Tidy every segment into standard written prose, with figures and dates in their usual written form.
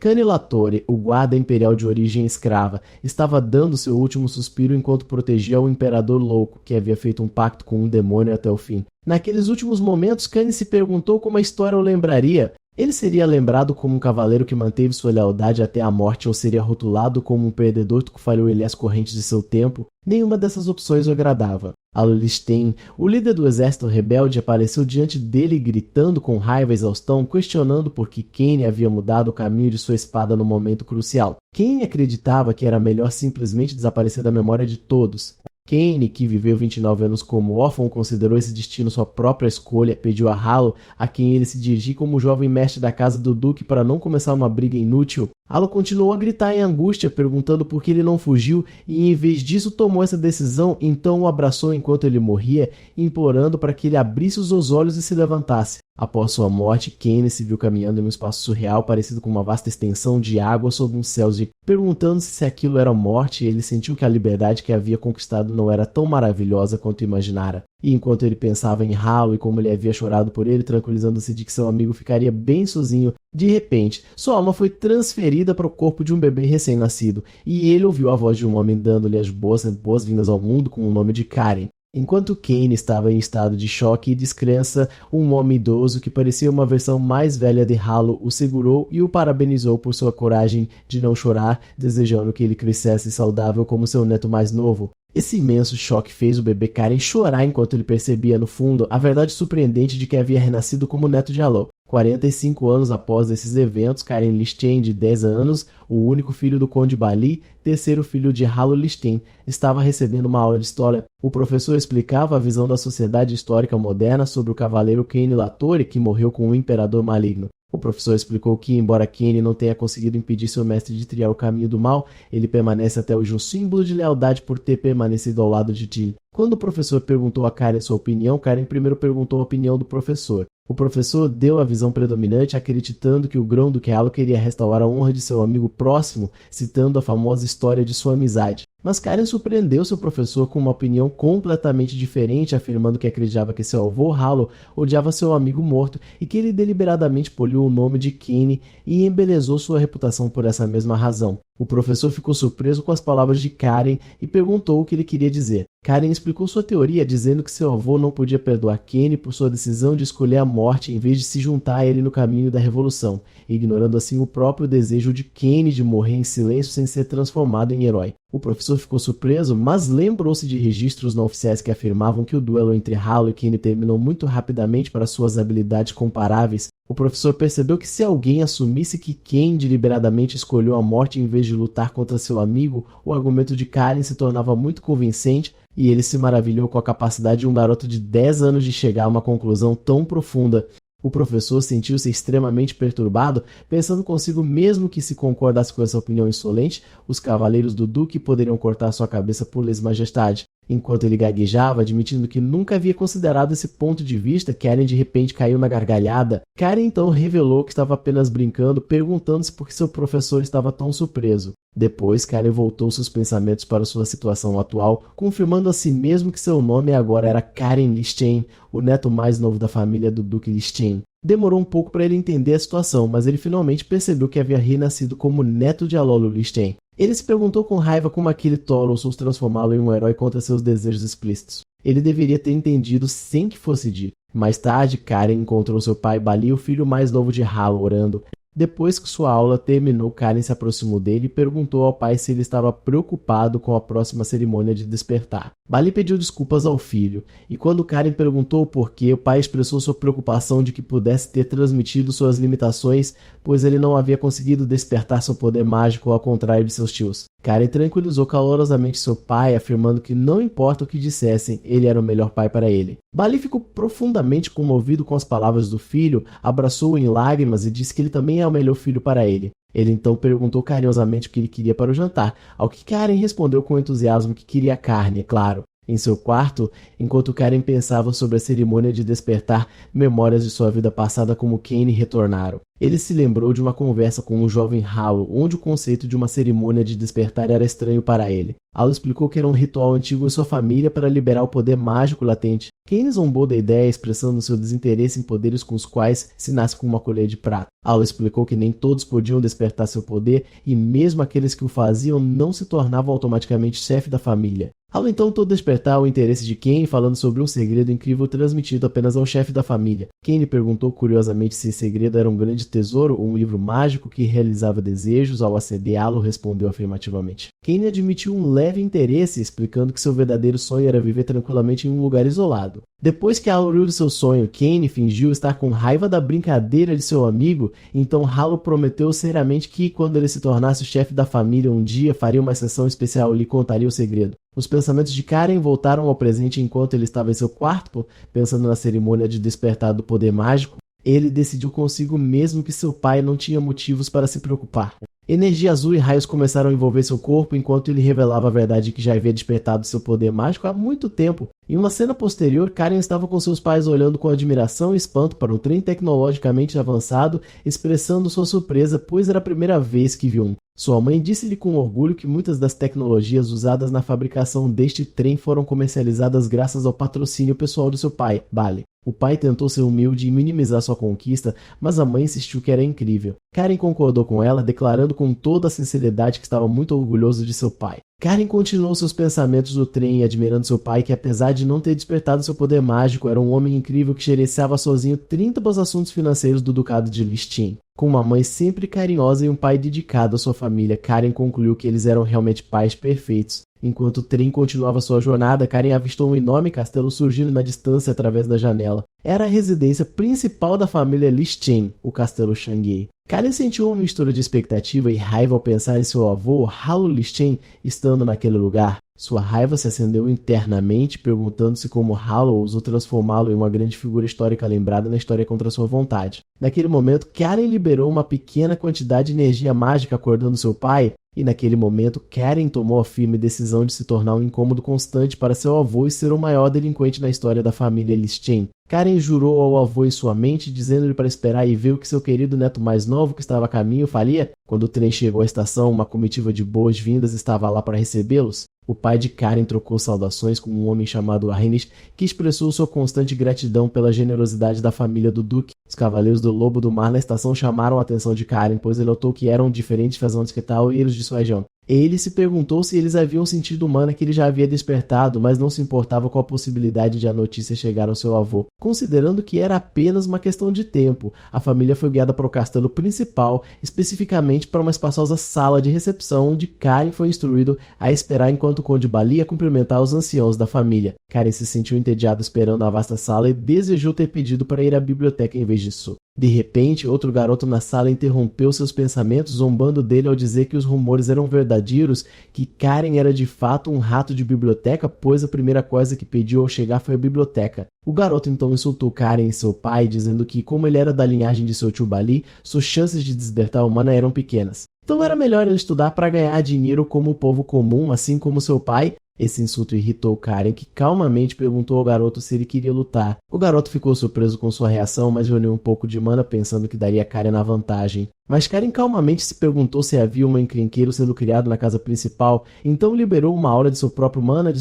Cane Latore, o guarda imperial de origem escrava, estava dando seu último suspiro enquanto protegia o imperador louco, que havia feito um pacto com um demônio até o fim. Naqueles últimos momentos, Cane se perguntou como a história o lembraria. Ele seria lembrado como um cavaleiro que manteve sua lealdade até a morte ou seria rotulado como um perdedor que falhou ele as correntes de seu tempo? Nenhuma dessas opções o agradava. Alolisteen, o líder do exército rebelde, apareceu diante dele gritando com raiva e exaustão, questionando por que Cane havia mudado o caminho de sua espada no momento crucial. Cane acreditava que era melhor simplesmente desaparecer da memória de todos. Cane, que viveu 29 anos como órfão, considerou esse destino sua própria escolha, pediu a Halo, a quem ele se dirigia como jovem mestre da casa do Duque para não começar uma briga inútil. Halo continuou a gritar em angústia, perguntando por que ele não fugiu e, em vez disso, tomou essa decisão, então o abraçou enquanto ele morria, implorando para que ele abrisse os olhos e se levantasse. Após sua morte, Cane se viu caminhando em um espaço surreal parecido com uma vasta extensão de água sob um céu de... Perguntando-se se aquilo era morte, ele sentiu que a liberdade que havia conquistado não era tão maravilhosa quanto imaginara. E enquanto ele pensava em Halo e como ele havia chorado por ele, tranquilizando-se de que seu amigo ficaria bem sozinho, de repente, sua alma foi transferida para o corpo de um bebê recém-nascido, e ele ouviu a voz de um homem dando-lhe as boas-vindas ao mundo com o nome de Karen. Enquanto Cane estava em estado de choque e descrença, um homem idoso que parecia uma versão mais velha de Halo o segurou e o parabenizou por sua coragem de não chorar, desejando que ele crescesse saudável como seu neto mais novo. Esse imenso choque fez o bebê Karen chorar enquanto ele percebia, no fundo, a verdade surpreendente de que havia renascido como neto de Halo. 45 anos após esses eventos, Karen Listeen, de 10 anos, o único filho do Conde Bali, terceiro filho de Halo Listeen, estava recebendo uma aula de história. O professor explicava a visão da sociedade histórica moderna sobre o cavaleiro Cane Latore, que morreu com um imperador maligno. O professor explicou que, embora Cane não tenha conseguido impedir seu mestre de trilhar o caminho do mal, ele permanece até hoje um símbolo de lealdade por ter permanecido ao lado de Jill. Quando o professor perguntou a Karen sua opinião, Karen primeiro perguntou a opinião do professor. O professor deu a visão predominante, acreditando que o Grão-Duque Halo queria restaurar a honra de seu amigo próximo, citando a famosa história de sua amizade. Mas Karen surpreendeu seu professor com uma opinião completamente diferente, afirmando que acreditava que seu avô Halo odiava seu amigo morto e que ele deliberadamente poliu o nome de Cane e embelezou sua reputação por essa mesma razão. O professor ficou surpreso com as palavras de Karen e perguntou o que ele queria dizer. Karen explicou sua teoria, dizendo que seu avô não podia perdoar Cane por sua decisão de escolher a morte em vez de se juntar a ele no caminho da revolução, ignorando assim o próprio desejo de Cane de morrer em silêncio sem ser transformado em herói. O professor ficou surpreso, mas lembrou-se de registros não oficiais que afirmavam que o duelo entre Halo e Cane terminou muito rapidamente para suas habilidades comparáveis. O professor percebeu que se alguém assumisse que Cane deliberadamente escolheu a morte em vez de lutar contra seu amigo, o argumento de Karen se tornava muito convincente e ele se maravilhou com a capacidade de um garoto de 10 anos de chegar a uma conclusão tão profunda. O professor sentiu-se extremamente perturbado, pensando consigo mesmo que se concordasse com essa opinião insolente, os cavaleiros do Duque poderiam cortar sua cabeça por lesa-majestade. Enquanto ele gaguejava, admitindo que nunca havia considerado esse ponto de vista, Karen de repente caiu na gargalhada. Karen então revelou que estava apenas brincando, perguntando-se por que seu professor estava tão surpreso. Depois, Karen voltou seus pensamentos para sua situação atual, confirmando a si mesmo que seu nome agora era Karen Listeen, o neto mais novo da família do Duque Listeen. Demorou um pouco para ele entender a situação, mas ele finalmente percebeu que havia renascido como neto de Alolo Listeen. Ele se perguntou com raiva como aquele tolo ousou transformá-lo em um herói contra seus desejos explícitos. Ele deveria ter entendido sem que fosse dito. Mais tarde, Karen encontrou seu pai Bali, o filho mais novo de Halo, orando. Depois que sua aula terminou, Karen se aproximou dele e perguntou ao pai se ele estava preocupado com a próxima cerimônia de despertar. Bali pediu desculpas ao filho, e quando Karen perguntou o porquê, o pai expressou sua preocupação de que pudesse ter transmitido suas limitações, pois ele não havia conseguido despertar seu poder mágico ao contrário de seus tios. Karen tranquilizou calorosamente seu pai, afirmando que não importa o que dissessem, ele era o melhor pai para ele. Bali ficou profundamente comovido com as palavras do filho, abraçou-o em lágrimas e disse que ele também é o melhor filho para ele. Ele então perguntou carinhosamente o que ele queria para o jantar, ao que Karen respondeu com entusiasmo que queria carne, é claro. em seu quarto, enquanto Karen pensava sobre a cerimônia de despertar, memórias de sua vida passada como Kane retornaram. Ele se lembrou de uma conversa com o jovem Halo, onde o conceito de uma cerimônia de despertar era estranho para ele. Halo explicou que era um ritual antigo em sua família para liberar o poder mágico latente. Kane zombou da ideia, expressando seu desinteresse em poderes com os quais se nasce com uma colher de prata. Halo explicou que nem todos podiam despertar seu poder e mesmo aqueles que o faziam não se tornavam automaticamente chefe da família. Halo então tentou despertar o interesse de Kane falando sobre um segredo incrível transmitido apenas ao chefe da família. Kane perguntou curiosamente se esse segredo era um grande tesouro ou um livro mágico que realizava desejos. Ao aceder, Halo respondeu afirmativamente. Kane admitiu um leve interesse, explicando que seu verdadeiro sonho era viver tranquilamente em um lugar isolado. Depois que Halo riu de seu sonho, Kane fingiu estar com raiva da brincadeira de seu amigo, então Halo prometeu seriamente que, quando ele se tornasse o chefe da família um dia, faria uma sessão especial e lhe contaria o segredo. Os pensamentos de Karen voltaram ao presente enquanto ele estava em seu quarto, pensando na cerimônia de despertar do poder mágico. Ele decidiu consigo mesmo que seu pai não tinha motivos para se preocupar. Energia azul e raios começaram a envolver seu corpo enquanto ele revelava a verdade que já havia despertado seu poder mágico há muito tempo. Em uma cena posterior, Karen estava com seus pais olhando com admiração e espanto para um trem tecnologicamente avançado, expressando sua surpresa, pois era a primeira vez que viu um. Sua mãe disse-lhe com orgulho que muitas das tecnologias usadas na fabricação deste trem foram comercializadas graças ao patrocínio pessoal do seu pai, Bali. O pai tentou ser humilde e minimizar sua conquista, mas a mãe insistiu que era incrível. Karen concordou com ela, declarando com toda a sinceridade que estava muito orgulhoso de seu pai. Karen continuou seus pensamentos no trem, admirando seu pai que, apesar de não ter despertado seu poder mágico, era um homem incrível que gerenciava sozinho 30 dos assuntos financeiros do ducado de Listin. Com uma mãe sempre carinhosa e um pai dedicado à sua família, Karen concluiu que eles eram realmente pais perfeitos. Enquanto o trem continuava sua jornada, Karen avistou um enorme castelo surgindo na distância através da janela. Era a residência principal da família Listin, o castelo Shangye. Karen sentiu uma mistura de expectativa e raiva ao pensar em seu avô, Halo Listin, estando naquele lugar. Sua raiva se acendeu internamente, perguntando-se como Halo ousou transformá-lo em uma grande figura histórica lembrada na história contra sua vontade. Naquele momento, Karen liberou uma pequena quantidade de energia mágica acordando seu pai, e naquele momento, Karen tomou a firme decisão de se tornar um incômodo constante para seu avô e ser o maior delinquente na história da família Listin. Karen jurou ao avô em sua mente, dizendo-lhe para esperar e ver o que seu querido neto mais novo, que estava a caminho, faria. Quando o trem chegou à estação, uma comitiva de boas-vindas estava lá para recebê-los. O pai de Karen trocou saudações com um homem chamado Arrenis, que expressou sua constante gratidão pela generosidade da família do Duque. Os Cavaleiros do Lobo do Mar na estação chamaram a atenção de Karen, pois ele notou que eram diferentes fazantes que tal e eles de sua região. Ele se perguntou se eles haviam sentido humana que ele já havia despertado, mas não se importava com a possibilidade de a notícia chegar ao seu avô. Considerando que era apenas uma questão de tempo, a família foi guiada para o castelo principal, especificamente para uma espaçosa sala de recepção, onde Karen foi instruído a esperar enquanto o Conde Bali ia cumprimentar os anciãos da família. Karen se sentiu entediado esperando a vasta sala e desejou ter pedido para ir à biblioteca em vez disso. De repente, outro garoto na sala interrompeu seus pensamentos, zombando dele ao dizer que os rumores eram verdadeiros, que Karen era de fato um rato de biblioteca, pois a primeira coisa que pediu ao chegar foi a biblioteca. O garoto então insultou Karen e seu pai, dizendo que, como ele era da linhagem de seu tio Bali, suas chances de despertar humana eram pequenas. Então era melhor ele estudar para ganhar dinheiro como o povo comum, assim como seu pai. Esse insulto irritou Karen, que calmamente perguntou ao garoto se ele queria lutar. O garoto ficou surpreso com sua reação, mas reuniu um pouco de mana pensando que daria a Karen na vantagem. Mas Karen calmamente se perguntou se havia um encrenqueiro sendo criado na casa principal, então liberou uma aura de seu próprio mana,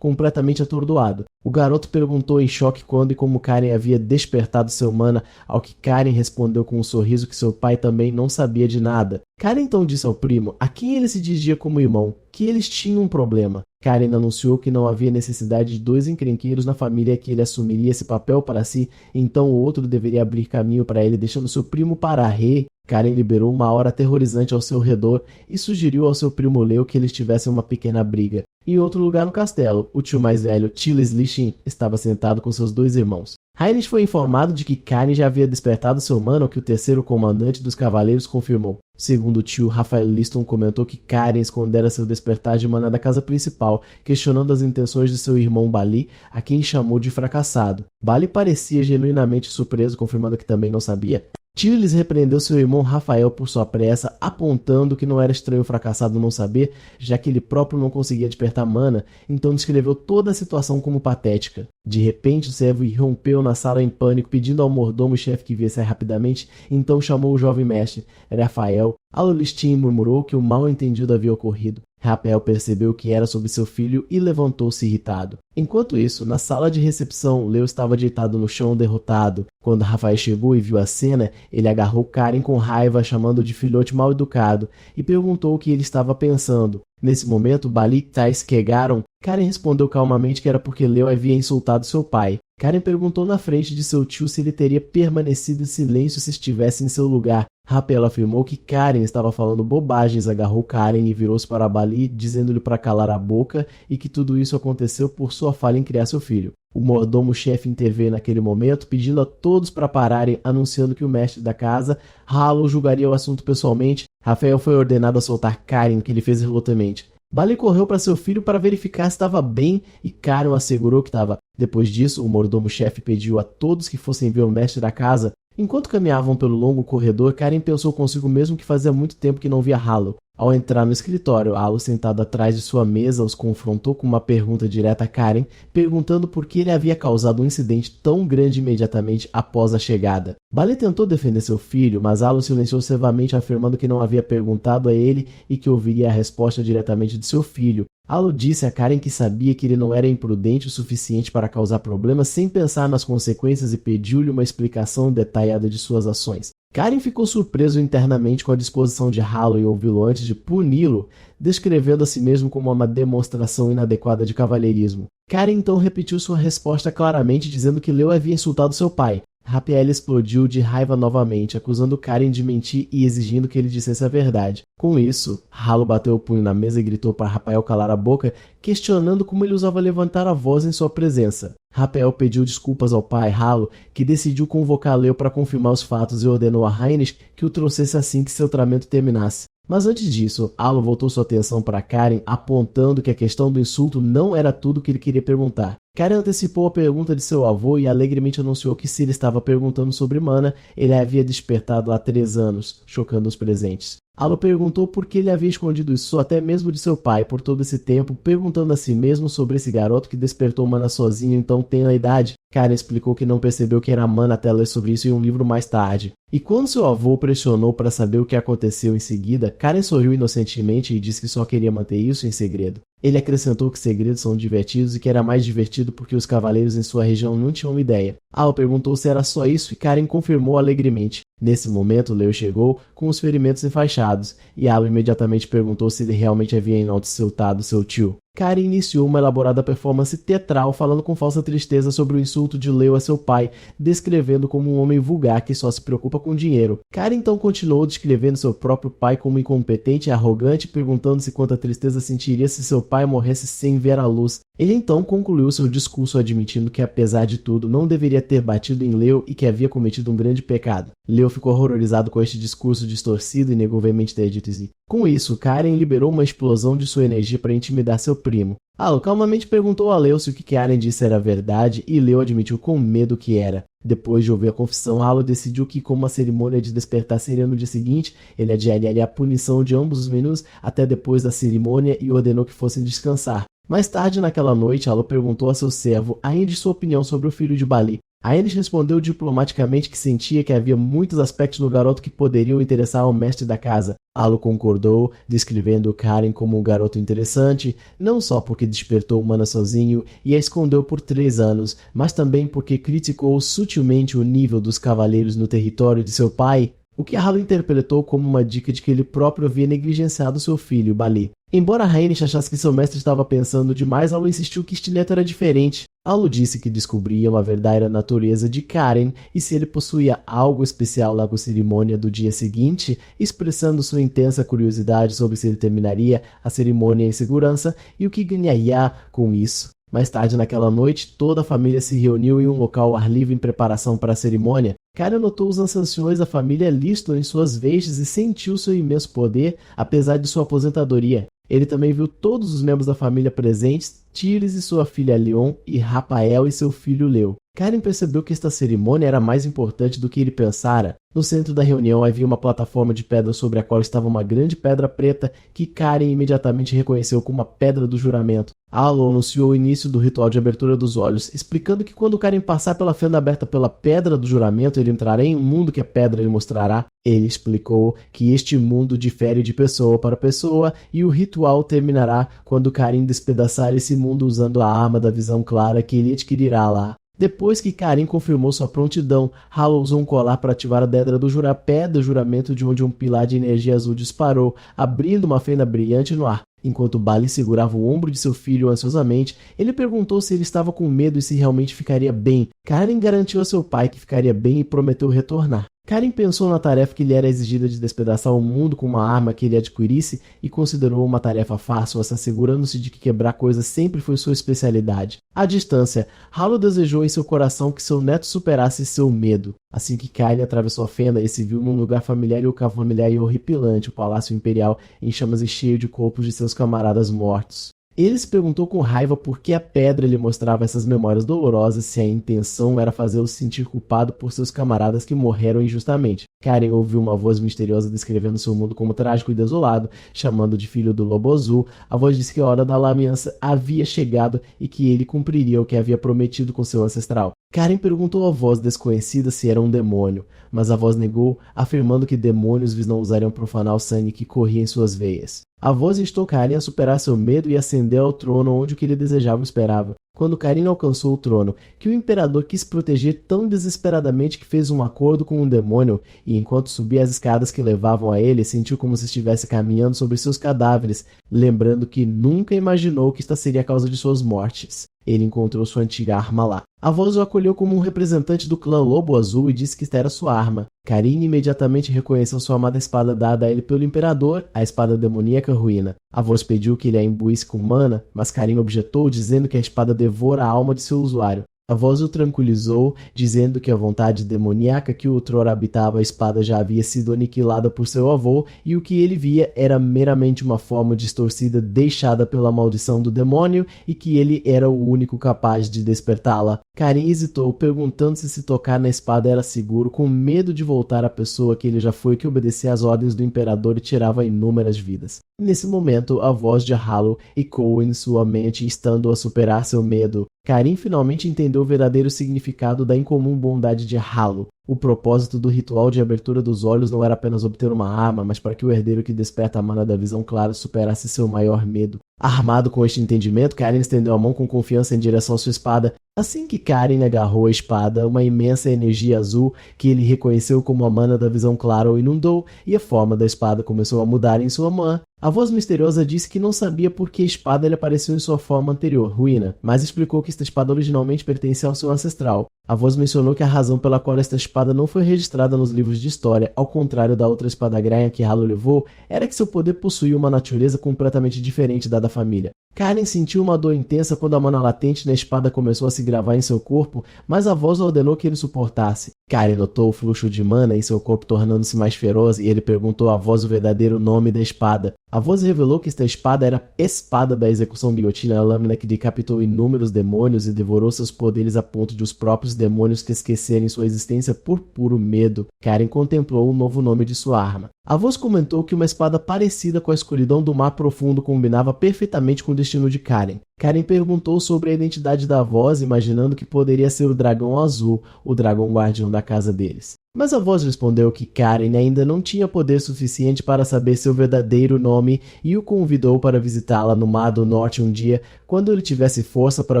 completamente atordoado. O garoto perguntou em choque quando e como Karen havia despertado seu mana, ao que Karen respondeu com um sorriso que seu pai também não sabia de nada. Karen então disse ao primo, a quem ele se dirigia como irmão, que eles tinham um problema. Karen anunciou que não havia necessidade de 2 encrenqueiros na família, que ele assumiria esse papel para si, então o outro deveria abrir caminho para ele, deixando seu primo parar. Karen liberou uma aura aterrorizante ao seu redor e sugeriu ao seu primo Leo que eles tivessem uma pequena briga. Em outro lugar no castelo, o tio mais velho, Tilis Lishin, estava sentado com seus 2 irmãos. Heinrich foi informado de que Karen já havia despertado seu mana, o que o terceiro comandante dos cavaleiros confirmou. Segundo o tio, Rafael Liston comentou que Karen escondera seu despertar de mana da casa principal, questionando as intenções de seu irmão Bali, a quem chamou de fracassado. Bali parecia genuinamente surpreso, confirmando que também não sabia. Tyrilis repreendeu seu irmão Rafael por sua pressa, apontando que não era estranho o fracassado não saber, já que ele próprio não conseguia despertar mana, então descreveu toda a situação como patética. De repente, o servo irrompeu na sala em pânico, pedindo ao mordomo-chefe que viesse rapidamente, então chamou o jovem mestre. Rafael, Alolistin murmurou que o mal-entendido havia ocorrido. Rafael percebeu que era sobre seu filho e levantou-se irritado. Enquanto isso, na sala de recepção, Leo estava deitado no chão derrotado. Quando Rafael chegou e viu a cena, ele agarrou Karen com raiva, chamando de filhote mal educado, e perguntou o que ele estava pensando. Nesse momento, Bali e Thais chegaram. Karen respondeu calmamente que era porque Leo havia insultado seu pai. Karen perguntou na frente de seu tio se ele teria permanecido em silêncio se estivesse em seu lugar. Rafael afirmou que Karen estava falando bobagens, agarrou Karen e virou-se para Bali, dizendo-lhe para calar a boca e que tudo isso aconteceu por sua falha em criar seu filho. O mordomo-chefe interveio naquele momento, pedindo a todos para pararem, anunciando que o mestre da casa, Halo, julgaria o assunto pessoalmente. Rafael foi ordenado a soltar Karen, que ele fez resolutamente. Bali correu para seu filho para verificar se estava bem e Karen assegurou que estava. Depois disso, o mordomo-chefe pediu a todos que fossem ver o mestre da casa. Enquanto caminhavam pelo longo corredor, Karen pensou consigo mesmo que fazia muito tempo que não via Halo. Ao entrar no escritório, Halo, sentado atrás de sua mesa, os confrontou com uma pergunta direta a Karen, perguntando por que ele havia causado um incidente tão grande imediatamente após a chegada. Bali tentou defender seu filho, mas Halo silenciou severamente, afirmando que não havia perguntado a ele e que ouviria a resposta diretamente de seu filho. Halo disse a Karen que sabia que ele não era imprudente o suficiente para causar problemas sem pensar nas consequências e pediu-lhe uma explicação detalhada de suas ações. Karen ficou surpreso internamente com a disposição de Halo e ouvi-lo antes de puni-lo, descrevendo a si mesmo como uma demonstração inadequada de cavalheirismo. Karen então repetiu sua resposta claramente, dizendo que Leo havia insultado seu pai. Rafael explodiu de raiva novamente, acusando Karen de mentir e exigindo que ele dissesse a verdade. Com isso, Halo bateu o punho na mesa e gritou para Rafael calar a boca, questionando como ele usava levantar a voz em sua presença. Rafael pediu desculpas ao pai, Halo, que decidiu convocar Leo para confirmar os fatos e ordenou a Heinrich que o trouxesse assim que seu tratamento terminasse. Mas antes disso, Halo voltou sua atenção para Karen, apontando que a questão do insulto não era tudo o que ele queria perguntar. Karen antecipou a pergunta de seu avô e alegremente anunciou que se ele estava perguntando sobre Mana, ele a havia despertado há 3 anos, chocando os presentes. Halo perguntou por que ele havia escondido isso até mesmo de seu pai por todo esse tempo, perguntando a si mesmo sobre esse garoto que despertou Mana sozinho em tão tenra idade. Karen explicou que não percebeu que era Mana até ler sobre isso em um livro mais tarde. E quando seu avô pressionou para saber o que aconteceu em seguida, Karen sorriu inocentemente e disse que só queria manter isso em segredo. Ele acrescentou que segredos são divertidos e que era mais divertido porque os cavaleiros em sua região não tinham uma ideia. Halo perguntou se era só isso e Karen confirmou alegremente. Nesse momento, Leo chegou com os ferimentos enfaixados e Halo imediatamente perguntou se ele realmente havia insultado seu tio. Karen iniciou uma elaborada performance teatral falando com falsa tristeza sobre o insulto de Leo a seu pai, descrevendo como um homem vulgar que só se preocupa com dinheiro. Karen então continuou descrevendo seu próprio pai como incompetente e arrogante, perguntando-se quanta tristeza sentiria se seu pai morresse sem ver a luz. Ele então concluiu seu discurso admitindo que, apesar de tudo, não deveria ter batido em Leo e que havia cometido um grande pecado. Leo ficou horrorizado com este discurso distorcido e negou veemente ter dito isso. Com isso, Karen liberou uma explosão de sua energia para intimidar seu primo. Halo calmamente perguntou a Leo se o que Karen disse era verdade e Leo admitiu com medo que era. Depois de ouvir a confissão, Halo decidiu que, como a cerimônia de despertar seria no dia seguinte, ele adiaria a punição de ambos os menus até depois da cerimônia e ordenou que fossem descansar. Mais tarde naquela noite, Halo perguntou a seu servo Heinrich sua opinião sobre o filho de Bali. Heinrich respondeu diplomaticamente que sentia que havia muitos aspectos no garoto que poderiam interessar ao mestre da casa. Halo concordou, descrevendo Karen como um garoto interessante, não só porque despertou Mana sozinho e a escondeu por 3 anos, mas também porque criticou sutilmente o nível dos cavaleiros no território de seu pai, o que Halo interpretou como uma dica de que ele próprio havia negligenciado seu filho, Bali. Embora Heinrich achasse que seu mestre estava pensando demais, Halo insistiu que este neto era diferente. Halo disse que descobria uma verdadeira natureza de Karen e se ele possuía algo especial na cerimônia do dia seguinte, expressando sua intensa curiosidade sobre se ele terminaria a cerimônia em segurança e o que ganharia com isso. Mais tarde naquela noite, toda a família se reuniu em um local ao ar livre em preparação para a cerimônia. Karen notou os anciões da família listos em suas vestes e sentiu seu imenso poder, apesar de sua aposentadoria. Ele também viu todos os membros da família presentes, Tyrilis e sua filha Leon, e Rafael e seu filho Leo. Karen percebeu que esta cerimônia era mais importante do que ele pensara. No centro da reunião havia uma plataforma de pedra sobre a qual estava uma grande pedra preta que Karen imediatamente reconheceu como a Pedra do Juramento. Halo anunciou o início do ritual de abertura dos olhos, explicando que quando Karen passar pela fenda aberta pela Pedra do Juramento, ele entrará em um mundo que a pedra lhe mostrará. Ele explicou que este mundo difere de pessoa para pessoa e o ritual terminará quando Karen despedaçar esse mundo usando a arma da visão clara que ele adquirirá lá. Depois que Karen confirmou sua prontidão, Halo usou um colar para ativar a pedra do juramento de onde um pilar de energia azul disparou, abrindo uma fenda brilhante no ar. Enquanto Balin segurava o ombro de seu filho ansiosamente, ele perguntou se ele estava com medo e se realmente ficaria bem. Karen garantiu a seu pai que ficaria bem e prometeu retornar. Karen pensou na tarefa que lhe era exigida de despedaçar o mundo com uma arma que ele adquirisse e considerou uma tarefa fácil, assegurando-se de que quebrar coisas sempre foi sua especialidade. À distância, Halo desejou em seu coração que seu neto superasse seu medo. Assim que Karen atravessou a fenda, ele se viu num lugar familiar e horripilante, o Palácio Imperial em chamas e cheio de corpos de seus camaradas mortos. Ele se perguntou com raiva por que a pedra lhe mostrava essas memórias dolorosas, se a intenção era fazê-lo se sentir culpado por seus camaradas que morreram injustamente. Karen ouviu uma voz misteriosa descrevendo seu mundo como trágico e desolado, chamando de filho do Lobo Azul. A voz disse que a hora da lamença havia chegado e que ele cumpriria o que havia prometido com seu ancestral. Karen perguntou à voz desconhecida se era um demônio, mas a voz negou, afirmando que demônios não usariam profanar o sangue que corria em suas veias. A voz instou Karen a superar seu medo e ascender ao trono onde o que ele desejava esperava. Quando Karen alcançou o trono, que o imperador quis proteger tão desesperadamente que fez um acordo com um demônio, e enquanto subia as escadas que levavam a ele, sentiu como se estivesse caminhando sobre seus cadáveres, lembrando que nunca imaginou que esta seria a causa de suas mortes. Ele encontrou sua antiga arma lá. A voz o acolheu como um representante do clã Lobo Azul e disse que esta era sua arma. Karen imediatamente reconheceu sua amada espada dada a ele pelo imperador, a espada demoníaca Ruína. A voz pediu que ele a imbuísse com mana, mas Karen objetou, dizendo que a espada devora a alma de seu usuário. A voz o tranquilizou, dizendo que a vontade demoníaca que outrora habitava a espada já havia sido aniquilada por seu avô e o que ele via era meramente uma forma distorcida deixada pela maldição do demônio e que ele era o único capaz de despertá-la. Karen hesitou, perguntando se tocar na espada era seguro, com medo de voltar à pessoa que ele já foi, que obedecia às ordens do imperador e tirava inúmeras vidas. Nesse momento, a voz de Halo ecoou em sua mente, instando-o a superar seu medo. Karen finalmente entendeu o verdadeiro significado da incomum bondade de Halo. O propósito do ritual de abertura dos olhos não era apenas obter uma arma, mas para que o herdeiro que desperta a mana da visão clara superasse seu maior medo. Armado com este entendimento, Karen estendeu a mão com confiança em direção à sua espada. Assim que Karen agarrou a espada, uma imensa energia azul, que ele reconheceu como a mana da visão clara, o inundou, e a forma da espada começou a mudar em sua mão. A voz misteriosa disse que não sabia por que a espada lhe apareceu em sua forma anterior, Ruína, mas explicou que esta espada originalmente pertencia ao seu ancestral. A voz mencionou que a razão pela qual esta espada não foi registrada nos livros de história, ao contrário da outra espada-granha que Halo levou, era que seu poder possuía uma natureza completamente diferente da família. Karen sentiu uma dor intensa quando a mana latente na espada começou a se gravar em seu corpo, mas a voz ordenou que ele suportasse. Karen notou o fluxo de mana em seu corpo tornando-se mais feroz e ele perguntou à voz o verdadeiro nome da espada. A voz revelou que esta espada era a espada da execução guilhotina, a lâmina que decapitou inúmeros demônios e devorou seus poderes a ponto de os próprios demônios que esquecerem sua existência por puro medo. Karen contemplou o novo nome de sua arma. A voz comentou que uma espada parecida com a escuridão do mar profundo combinava perfeitamente com o destino de Karen. Karen perguntou sobre a identidade da voz, imaginando que poderia ser o dragão azul, o dragão guardião da casa deles. Mas a voz respondeu que Karen ainda não tinha poder suficiente para saber seu verdadeiro nome e o convidou para visitá-la no Mar do Norte um dia, quando ele tivesse força para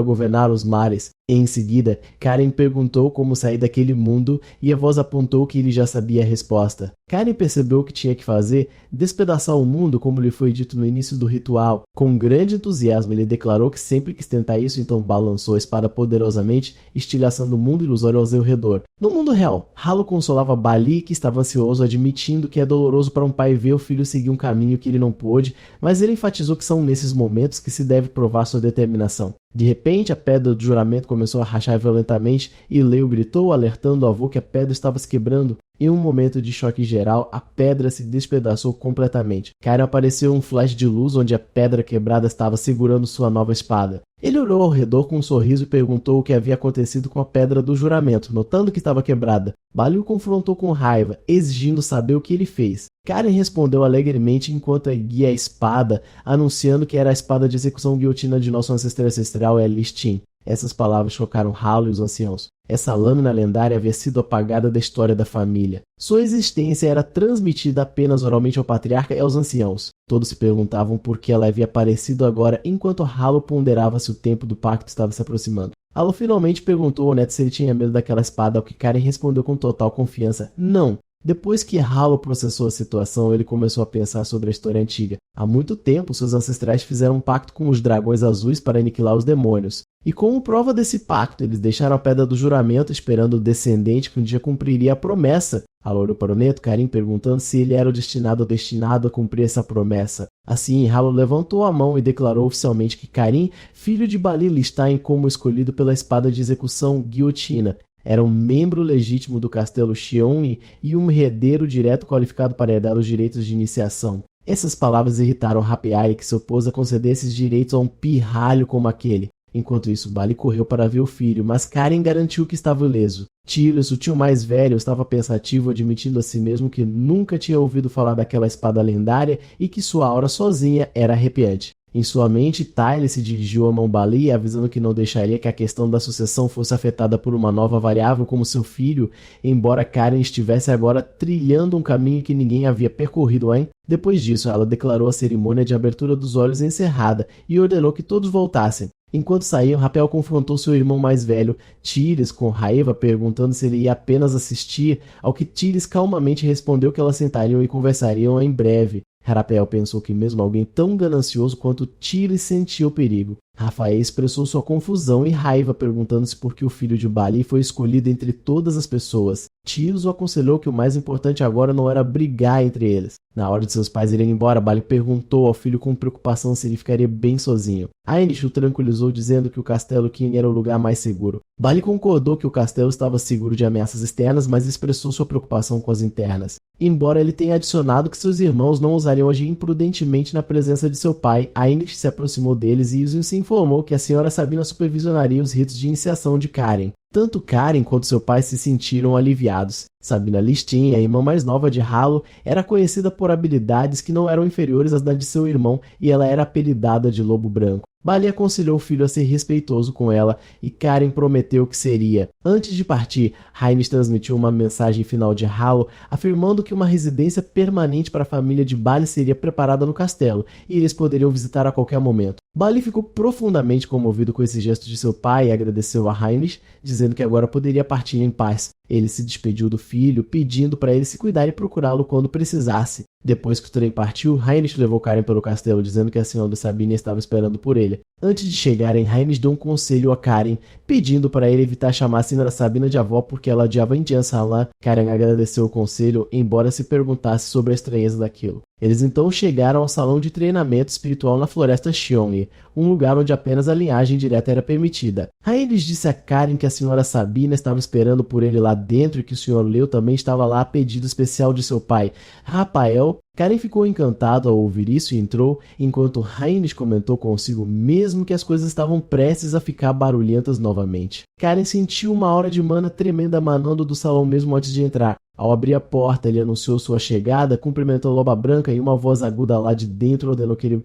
governar os mares. Em seguida, Karen perguntou como sair daquele mundo e a voz apontou que ele já sabia a resposta. Karen percebeu o que tinha que fazer, despedaçar o mundo como lhe foi dito no início do ritual. Com grande entusiasmo, ele declarou que sempre quis tentar isso, então balançou a espada poderosamente, estilhaçando o mundo ilusório ao seu redor. No mundo real, Halo consolava Bali, que estava ansioso, admitindo que é doloroso para um pai ver o filho seguir um caminho que ele não pôde, mas ele enfatizou que são nesses momentos que se deve provar sua determinação. De repente, a pedra do juramento começou a rachar violentamente e Leo gritou, alertando o avô que a pedra estava se quebrando. Em um momento de choque geral, a pedra se despedaçou completamente. Karen apareceu um flash de luz onde a pedra quebrada estava segurando sua nova espada. Ele olhou ao redor com um sorriso e perguntou o que havia acontecido com a pedra do juramento, notando que estava quebrada. Bali o confrontou com raiva, exigindo saber o que ele fez. Karen respondeu alegremente enquanto erguia a espada, anunciando que era a espada de execução guilhotina de nosso ancestral Elistin. Essas palavras chocaram Harlow e os anciãos. Essa lâmina lendária havia sido apagada da história da família. Sua existência era transmitida apenas oralmente ao patriarca e aos anciãos. Todos se perguntavam por que ela havia aparecido agora, enquanto Harlow ponderava se o tempo do pacto estava se aproximando. Harlow finalmente perguntou ao neto se ele tinha medo daquela espada, ao que Karen respondeu com total confiança: não. Depois que Harlow processou a situação, ele começou a pensar sobre a história antiga. Há muito tempo, seus ancestrais fizeram um pacto com os dragões azuis para aniquilar os demônios. E como prova desse pacto, eles deixaram a pedra do juramento esperando o descendente que um dia cumpriria a promessa. Harlow olhou para o neto, Karen perguntando se ele era o destinado a cumprir essa promessa. Assim, Harlow levantou a mão e declarou oficialmente que Karen, filho de Bali Listein, como escolhido pela espada de execução guilhotina, era um membro legítimo do castelo Xiong e um herdeiro direto qualificado para herdar os direitos de iniciação. Essas palavras irritaram Rapiari, que se opôs a conceder esses direitos a um pirralho como aquele. Enquanto isso, Bali correu para ver o filho, mas Karen garantiu que estava ileso. Tyrius, o tio mais velho, estava pensativo, admitindo a si mesmo que nunca tinha ouvido falar daquela espada lendária e que sua aura sozinha era arrepiante. Em sua mente, Tyler se dirigiu a Bali, avisando que não deixaria que a questão da sucessão fosse afetada por uma nova variável como seu filho, embora Karen estivesse agora trilhando um caminho que ninguém havia percorrido ainda. Depois disso, ela declarou a cerimônia de abertura dos olhos encerrada e ordenou que todos voltassem. Enquanto saíam, Rapel confrontou seu irmão mais velho, Tyrius, com raiva, perguntando se ele ia apenas assistir, ao que Tyrius calmamente respondeu que elas sentariam e conversariam em breve. Rapel pensou que mesmo alguém tão ganancioso quanto Tyrius sentia o perigo. Rafael expressou sua confusão e raiva, perguntando-se por que o filho de Bali foi escolhido entre todas as pessoas. Tyrius o aconselhou que o mais importante agora não era brigar entre eles. Na hora de seus pais irem embora, Bali perguntou ao filho com preocupação se ele ficaria bem sozinho. Aenys o tranquilizou dizendo que o castelo King era o lugar mais seguro. Bali concordou que o castelo estava seguro de ameaças externas, mas expressou sua preocupação com as internas. Embora ele tenha adicionado que seus irmãos não ousariam agir imprudentemente na presença de seu pai, Aenys se aproximou deles e se informou que a senhora Sabina supervisionaria os ritos de iniciação de Karen. Tanto Karen quanto seu pai se sentiram aliviados. Sabina Listein, a irmã mais nova de Harlow, era conhecida por habilidades que não eram inferiores às das de seu irmão e ela era apelidada de Lobo Branco. Bali aconselhou o filho a ser respeitoso com ela e Karen prometeu que seria. Antes de partir, Aenys transmitiu uma mensagem final de Harlow afirmando que uma residência permanente para a família de Bali seria preparada no castelo e eles poderiam visitar a qualquer momento. Bali ficou profundamente comovido com esse gesto de seu pai e agradeceu a Aenys, dizendo que agora poderia partir em paz. Ele se despediu do filho, pedindo para ele se cuidar e procurá-lo quando precisasse. Depois que o trem partiu, Aenys levou Karen pelo castelo, dizendo que a senhora Sabina estava esperando por ele. Antes de chegarem, Aenys deu um conselho a Karen, pedindo para ele evitar chamar a senhora Sabina de avó porque ela odiava Indian Salan. Karen agradeceu o conselho, embora se perguntasse sobre a estranheza daquilo. Eles então chegaram ao salão de treinamento espiritual na floresta Xiong, um lugar onde apenas a linhagem direta era permitida. Aenys disse a Karen que a senhora Sabina estava esperando por ele lá dentro e que o Sr. Leo também estava lá a pedido especial de seu pai, Rafael. Karen ficou encantado ao ouvir isso e entrou, enquanto Aenys comentou consigo mesmo que as coisas estavam prestes a ficar barulhentas novamente. Karen sentiu uma aura de mana tremenda emanando do salão mesmo antes de entrar. Ao abrir a porta, ele anunciou sua chegada, cumprimentou Loba Branca e uma voz aguda lá de dentro ordenou que ele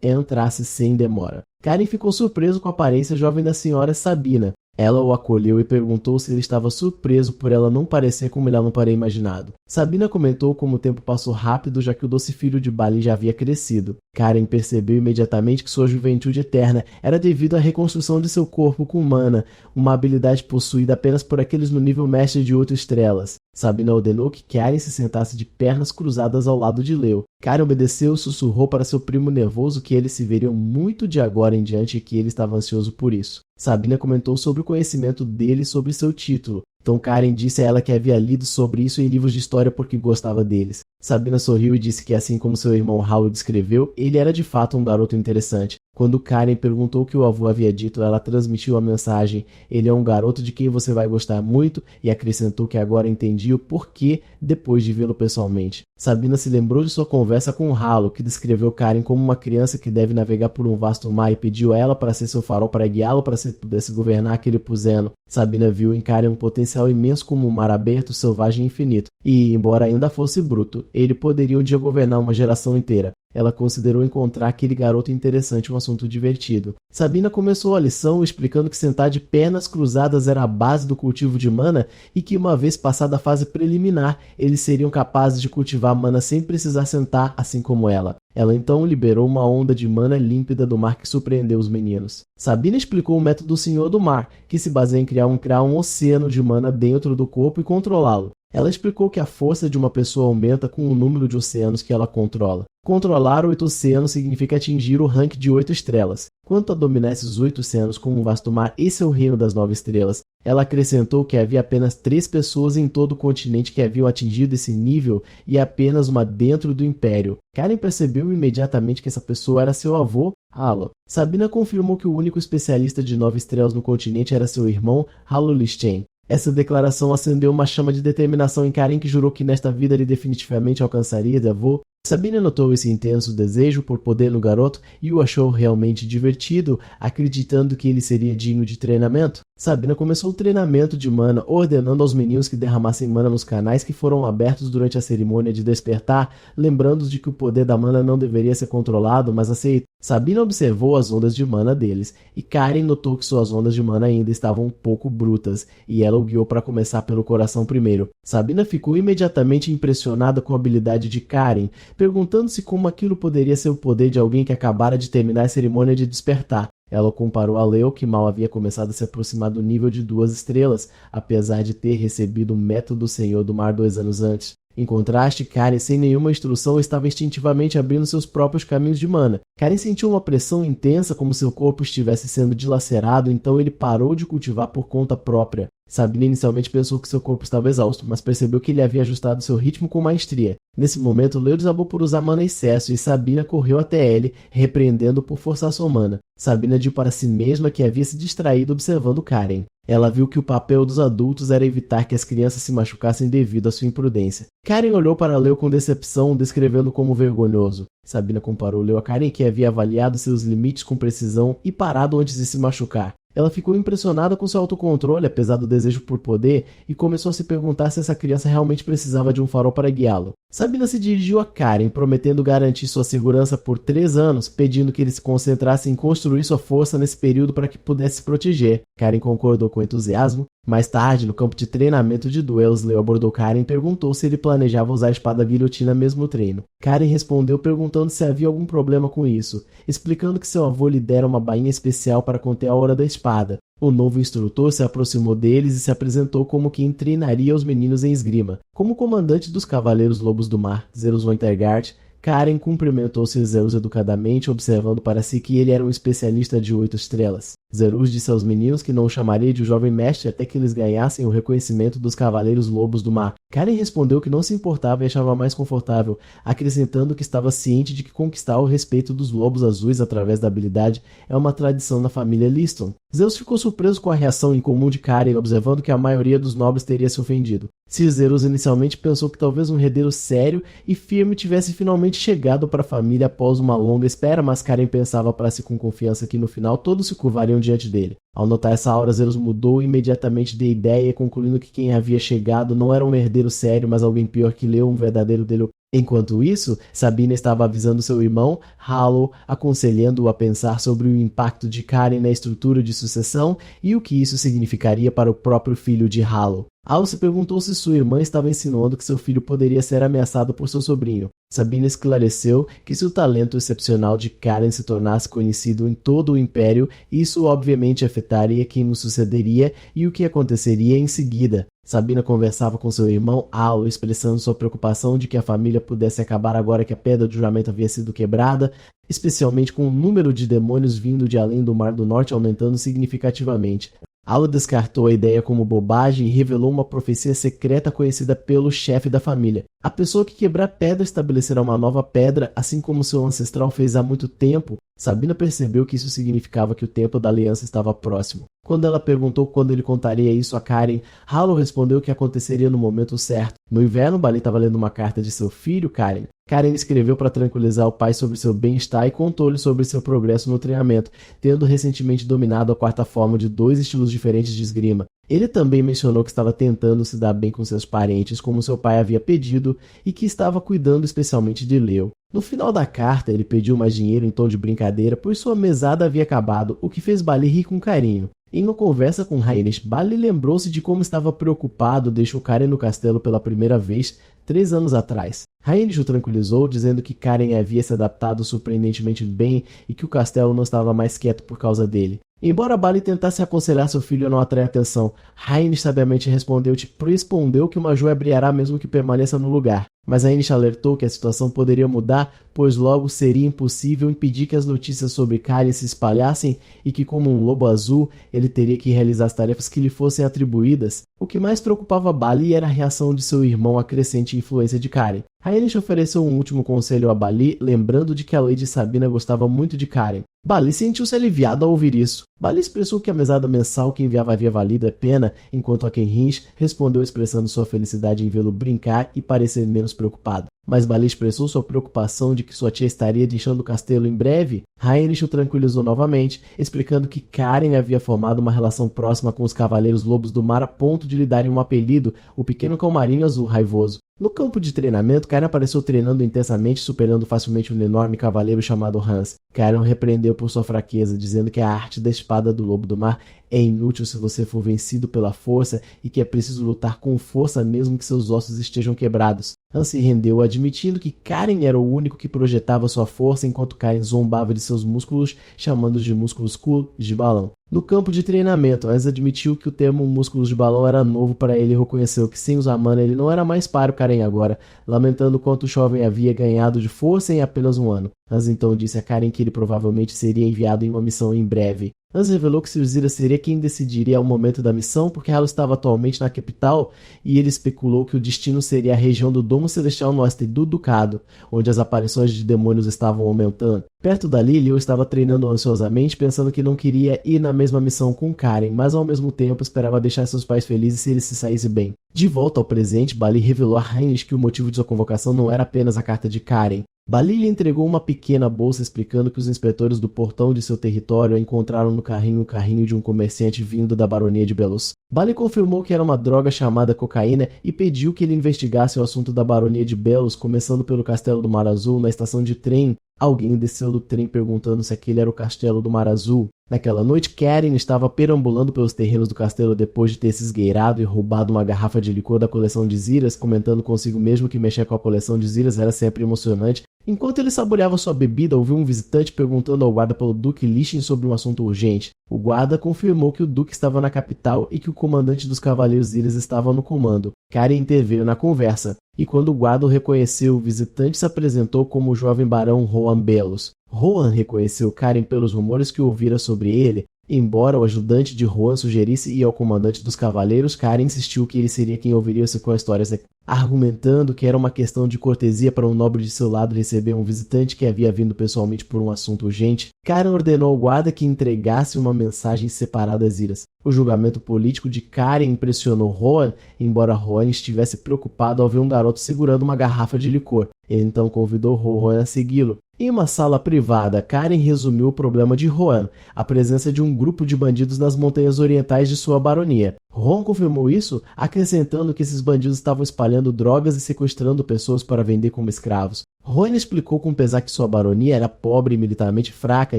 entrasse sem demora. Karen ficou surpreso com a aparência jovem da senhora Sabina. Ela o acolheu e perguntou se ele estava surpreso por ela não parecer como ele não parecia imaginado. Sabina comentou como o tempo passou rápido, já que o doce filho de Bali já havia crescido. Karen percebeu imediatamente que sua juventude eterna era devido à reconstrução de seu corpo com mana, uma habilidade possuída apenas por aqueles no nível mestre de 8 estrelas. Sabina ordenou que Karen se sentasse de pernas cruzadas ao lado de Leo. Karen obedeceu e sussurrou para seu primo nervoso que eles se veriam muito de agora em diante e que ele estava ansioso por isso. Sabina comentou sobre o conhecimento dele sobre seu título. Então Karen disse a ela que havia lido sobre isso em livros de história porque gostava deles. Sabina sorriu e disse que, assim como seu irmão Howell descreveu, ele era de fato um garoto interessante. Quando Karen perguntou o que o avô havia dito, ela transmitiu a mensagem: ele é um garoto de quem você vai gostar muito, e acrescentou que agora entendia o porquê depois de vê-lo pessoalmente. Sabina se lembrou de sua conversa com Halo, que descreveu Karen como uma criança que deve navegar por um vasto mar e pediu a ela para ser seu farol para guiá-lo para que pudesse governar aquele puseno. Sabina viu em Karen um potencial imenso como um mar aberto, selvagem e infinito, e, embora ainda fosse bruto, ele poderia um dia governar uma geração inteira. Ela considerou encontrar aquele garoto interessante um assunto divertido. Sabina começou a lição explicando que sentar de pernas cruzadas era a base do cultivo de mana e que, uma vez passada a fase preliminar, eles seriam capazes de cultivar mana sem precisar sentar, assim como ela. Ela então liberou uma onda de mana límpida do mar que surpreendeu os meninos. Sabina explicou o método do Senhor do Mar, que se baseia em criar um oceano de mana dentro do corpo e controlá-lo. Ela explicou que a força de uma pessoa aumenta com o número de oceanos que ela controla. Controlar 8 oceanos significa atingir o rank de 8 estrelas. Quanto a dominar esses 8 oceanos como um vasto mar, esse é o reino das 9 estrelas. Ela acrescentou que havia apenas 3 pessoas em todo o continente que haviam atingido esse nível e apenas uma dentro do Império. Karen percebeu imediatamente que essa pessoa era seu avô, Halo. Sabina confirmou que o único especialista de 9 estrelas no continente era seu irmão, Halo Lichten. Essa declaração acendeu uma chama de determinação em Karen, que jurou que nesta vida ele definitivamente alcançaria de avô. Sabina notou esse intenso desejo por poder no garoto e o achou realmente divertido, acreditando que ele seria digno de treinamento. Sabina começou o treinamento de mana, ordenando aos meninos que derramassem mana nos canais que foram abertos durante a cerimônia de despertar, lembrando-os de que o poder da mana não deveria ser controlado, mas aceito. Sabina observou as ondas de mana deles, e Karen notou que suas ondas de mana ainda estavam um pouco brutas, e ela o guiou para começar pelo coração primeiro. Sabina ficou imediatamente impressionada com a habilidade de Karen, perguntando-se como aquilo poderia ser o poder de alguém que acabara de terminar a cerimônia de despertar. Ela o comparou a Leo, que mal havia começado a se aproximar do nível de 2 estrelas, apesar de ter recebido o método do Senhor do Mar 2 anos antes. Em contraste, Karen, sem nenhuma instrução, estava instintivamente abrindo seus próprios caminhos de mana. Karen sentiu uma pressão intensa, como se seu corpo estivesse sendo dilacerado, então ele parou de cultivar por conta própria. Sabina inicialmente pensou que seu corpo estava exausto, mas percebeu que ele havia ajustado seu ritmo com maestria. Nesse momento, Leo desabou por usar mana em excesso e Sabina correu até ele, repreendendo-o por forçar sua mana. Sabina disse para si mesma que havia se distraído observando Karen. Ela viu que o papel dos adultos era evitar que as crianças se machucassem devido à sua imprudência. Karen olhou para Leo com decepção, descrevendo como vergonhoso. Sabina comparou Leo a Karen, que havia avaliado seus limites com precisão e parado antes de se machucar. Ela ficou impressionada com seu autocontrole, apesar do desejo por poder, e começou a se perguntar se essa criança realmente precisava de um farol para guiá-lo. Sabina se dirigiu a Karen, prometendo garantir sua segurança por 3 anos, pedindo que ele se concentrasse em construir sua força nesse período para que pudesse se proteger. Karen concordou com entusiasmo. Mais tarde, no campo de treinamento de duelos, Leo abordou Karen e perguntou se ele planejava usar a espada guilhotina mesmo no treino. Karen respondeu perguntando se havia algum problema com isso, explicando que seu avô lhe dera uma bainha especial para conter a aura da espada. O novo instrutor se aproximou deles e se apresentou como quem treinaria os meninos em esgrima. Como comandante dos Cavaleiros Lobos do Mar, Zerus Winterguard, Karen cumprimentou Zerus educadamente, observando para si que ele era um especialista de 8 estrelas. Zerus disse aos meninos que não o chamaria de jovem mestre até que eles ganhassem o reconhecimento dos Cavaleiros Lobos do Mar. Karen respondeu que não se importava e achava mais confortável, acrescentando que estava ciente de que conquistar o respeito dos Lobos Azuis através da habilidade é uma tradição na família Liston. Zeus ficou surpreso com a reação incomum de Karen, observando que a maioria dos nobres teria se ofendido. Zerus inicialmente pensou que talvez um herdeiro sério e firme tivesse finalmente chegado para a família após uma longa espera, mas Karen pensava para si com confiança que no final todos se curvariam diante dele. Ao notar essa aura, Zerus mudou imediatamente de ideia, concluindo que quem havia chegado não era um herdeiro sério, mas alguém pior que Leo, um verdadeiro dele. Enquanto isso, Sabina estava avisando seu irmão, Halo, aconselhando-o a pensar sobre o impacto de Karen na estrutura de sucessão e o que isso significaria para o próprio filho de Halo. Halo se perguntou se sua irmã estava insinuando que seu filho poderia ser ameaçado por seu sobrinho. Sabina esclareceu que se o talento excepcional de Karen se tornasse conhecido em todo o Império, isso obviamente afetaria quem nos sucederia e o que aconteceria em seguida. Sabina conversava com seu irmão Halo, expressando sua preocupação de que a família pudesse acabar agora que a pedra de juramento havia sido quebrada, especialmente com o número de demônios vindo de além do Mar do Norte aumentando significativamente. Halo descartou a ideia como bobagem e revelou uma profecia secreta conhecida pelo chefe da família. A pessoa que quebrar pedra estabelecerá uma nova pedra, assim como seu ancestral fez há muito tempo. Sabina percebeu que isso significava que o tempo da aliança estava próximo. Quando ela perguntou quando ele contaria isso a Karen, Halo respondeu que aconteceria no momento certo. No inverno, Bali estava lendo uma carta de seu filho, Karen. Karen escreveu para tranquilizar o pai sobre seu bem-estar e contou-lhe sobre seu progresso no treinamento, tendo recentemente dominado a quarta forma de 2 estilos diferentes de esgrima. Ele também mencionou que estava tentando se dar bem com seus parentes, como seu pai havia pedido, e que estava cuidando especialmente de Leo. No final da carta, ele pediu mais dinheiro em tom de brincadeira, pois sua mesada havia acabado, o que fez Bali rir com carinho. Em uma conversa com Heinrich, Bali lembrou-se de como estava preocupado deixou Karen no castelo pela primeira vez 3 anos atrás. Heinrich o tranquilizou, dizendo que Karen havia se adaptado surpreendentemente bem e que o castelo não estava mais quieto por causa dele. Embora Bali tentasse aconselhar seu filho a não atrair atenção, Heinrich sabiamente respondeu que uma joia brilhará mesmo que permaneça no lugar. Mas Heinrich alertou que a situação poderia mudar, pois logo seria impossível impedir que as notícias sobre Karen se espalhassem e que, como um lobo azul, ele teria que realizar as tarefas que lhe fossem atribuídas. O que mais preocupava Bali era a reação de seu irmão à crescente influência de Karen. Heinrich ofereceu um último conselho a Bali, lembrando de que a Lady Sabina gostava muito de Karen. Bali sentiu-se aliviado ao ouvir isso. Bali expressou que a mesada mensal que enviava havia valido a pena, enquanto a Heinrich respondeu expressando sua felicidade em vê-lo brincar e parecer menos preocupado. Mas Bali expressou sua preocupação de que sua tia estaria deixando o castelo em breve. Heinrich o tranquilizou novamente, explicando que Karen havia formado uma relação próxima com os Cavaleiros Lobos do Mar a ponto de lhe darem um apelido, o Pequeno Calmarinho Azul Raivoso. No campo de treinamento, Karen apareceu treinando intensamente, superando facilmente um enorme cavaleiro chamado Hans. Karen o repreendeu por sua fraqueza, dizendo que a arte da espada do Lobo do Mar é inútil se você for vencido pela força e que é preciso lutar com força mesmo que seus ossos estejam quebrados. Hans se rendeu, admitindo que Karen era o único que projetava sua força, enquanto Karen zombava de seus músculos, chamando-os de músculos cool de balão. No campo de treinamento, Hans admitiu que o termo músculos de balão era novo para ele e reconheceu que sem usar mana ele não era mais para o Karen agora, lamentando quanto o jovem havia ganhado de força em apenas um ano. Hans então disse a Karen que ele provavelmente seria enviado em uma missão em breve. Hans revelou que Zira seria quem decidiria o momento da missão, porque ela estava atualmente na capital, e ele especulou que o destino seria a região do Domo Celestial no oeste do Ducado, onde as aparições de demônios estavam aumentando. Perto dali, Leo estava treinando ansiosamente, pensando que não queria ir na mesma missão com Karen, mas ao mesmo tempo esperava deixar seus pais felizes se ele se saísse bem. De volta ao presente, Bali revelou a Heinrich que o motivo de sua convocação não era apenas a carta de Karen. Bali lhe entregou uma pequena bolsa explicando que os inspetores do portão de seu território encontraram no carrinho o carrinho de um comerciante vindo da baronia de Belos. Bali confirmou que era uma droga chamada cocaína e pediu que ele investigasse o assunto da baronia de Belos, começando pelo Castelo do Mar Azul na estação de trem. Alguém desceu do trem perguntando se aquele era o Castelo do Mar Azul. Naquela noite, Karen estava perambulando pelos terrenos do castelo depois de ter se esgueirado e roubado uma garrafa de licor da coleção de Ziras, comentando consigo mesmo que mexer com a coleção de Ziras era sempre emocionante. Enquanto ele saboreava sua bebida, ouviu um visitante perguntando ao guarda pelo Duque Lishin sobre um assunto urgente. O guarda confirmou que o Duque estava na capital e que o comandante dos Cavaleiros Ziras estava no comando. Karen interveio na conversa, e quando o guarda o reconheceu, o visitante se apresentou como o jovem barão Rohan Belos. Rohan reconheceu Karen pelos rumores que ouvira sobre ele. Embora o ajudante de Rohan sugerisse ir ao comandante dos cavaleiros, Karen insistiu que ele seria quem ouviria-se com a história, argumentando que era uma questão de cortesia para um nobre de seu lado receber um visitante que havia vindo pessoalmente por um assunto urgente. Karen ordenou ao guarda que entregasse uma mensagem separada às Ziras. O julgamento político de Karen impressionou Rohan, embora Rohan estivesse preocupado ao ver um garoto segurando uma garrafa de licor. Ele então convidou Rohan a segui-lo. Em uma sala privada, Karen resumiu o problema de Rohan, a presença de um grupo de bandidos nas montanhas orientais de sua baronia. Rohan confirmou isso, acrescentando que esses bandidos estavam espalhando drogas e sequestrando pessoas para vender como escravos. Rohan explicou com pesar que sua baronia era pobre e militarmente fraca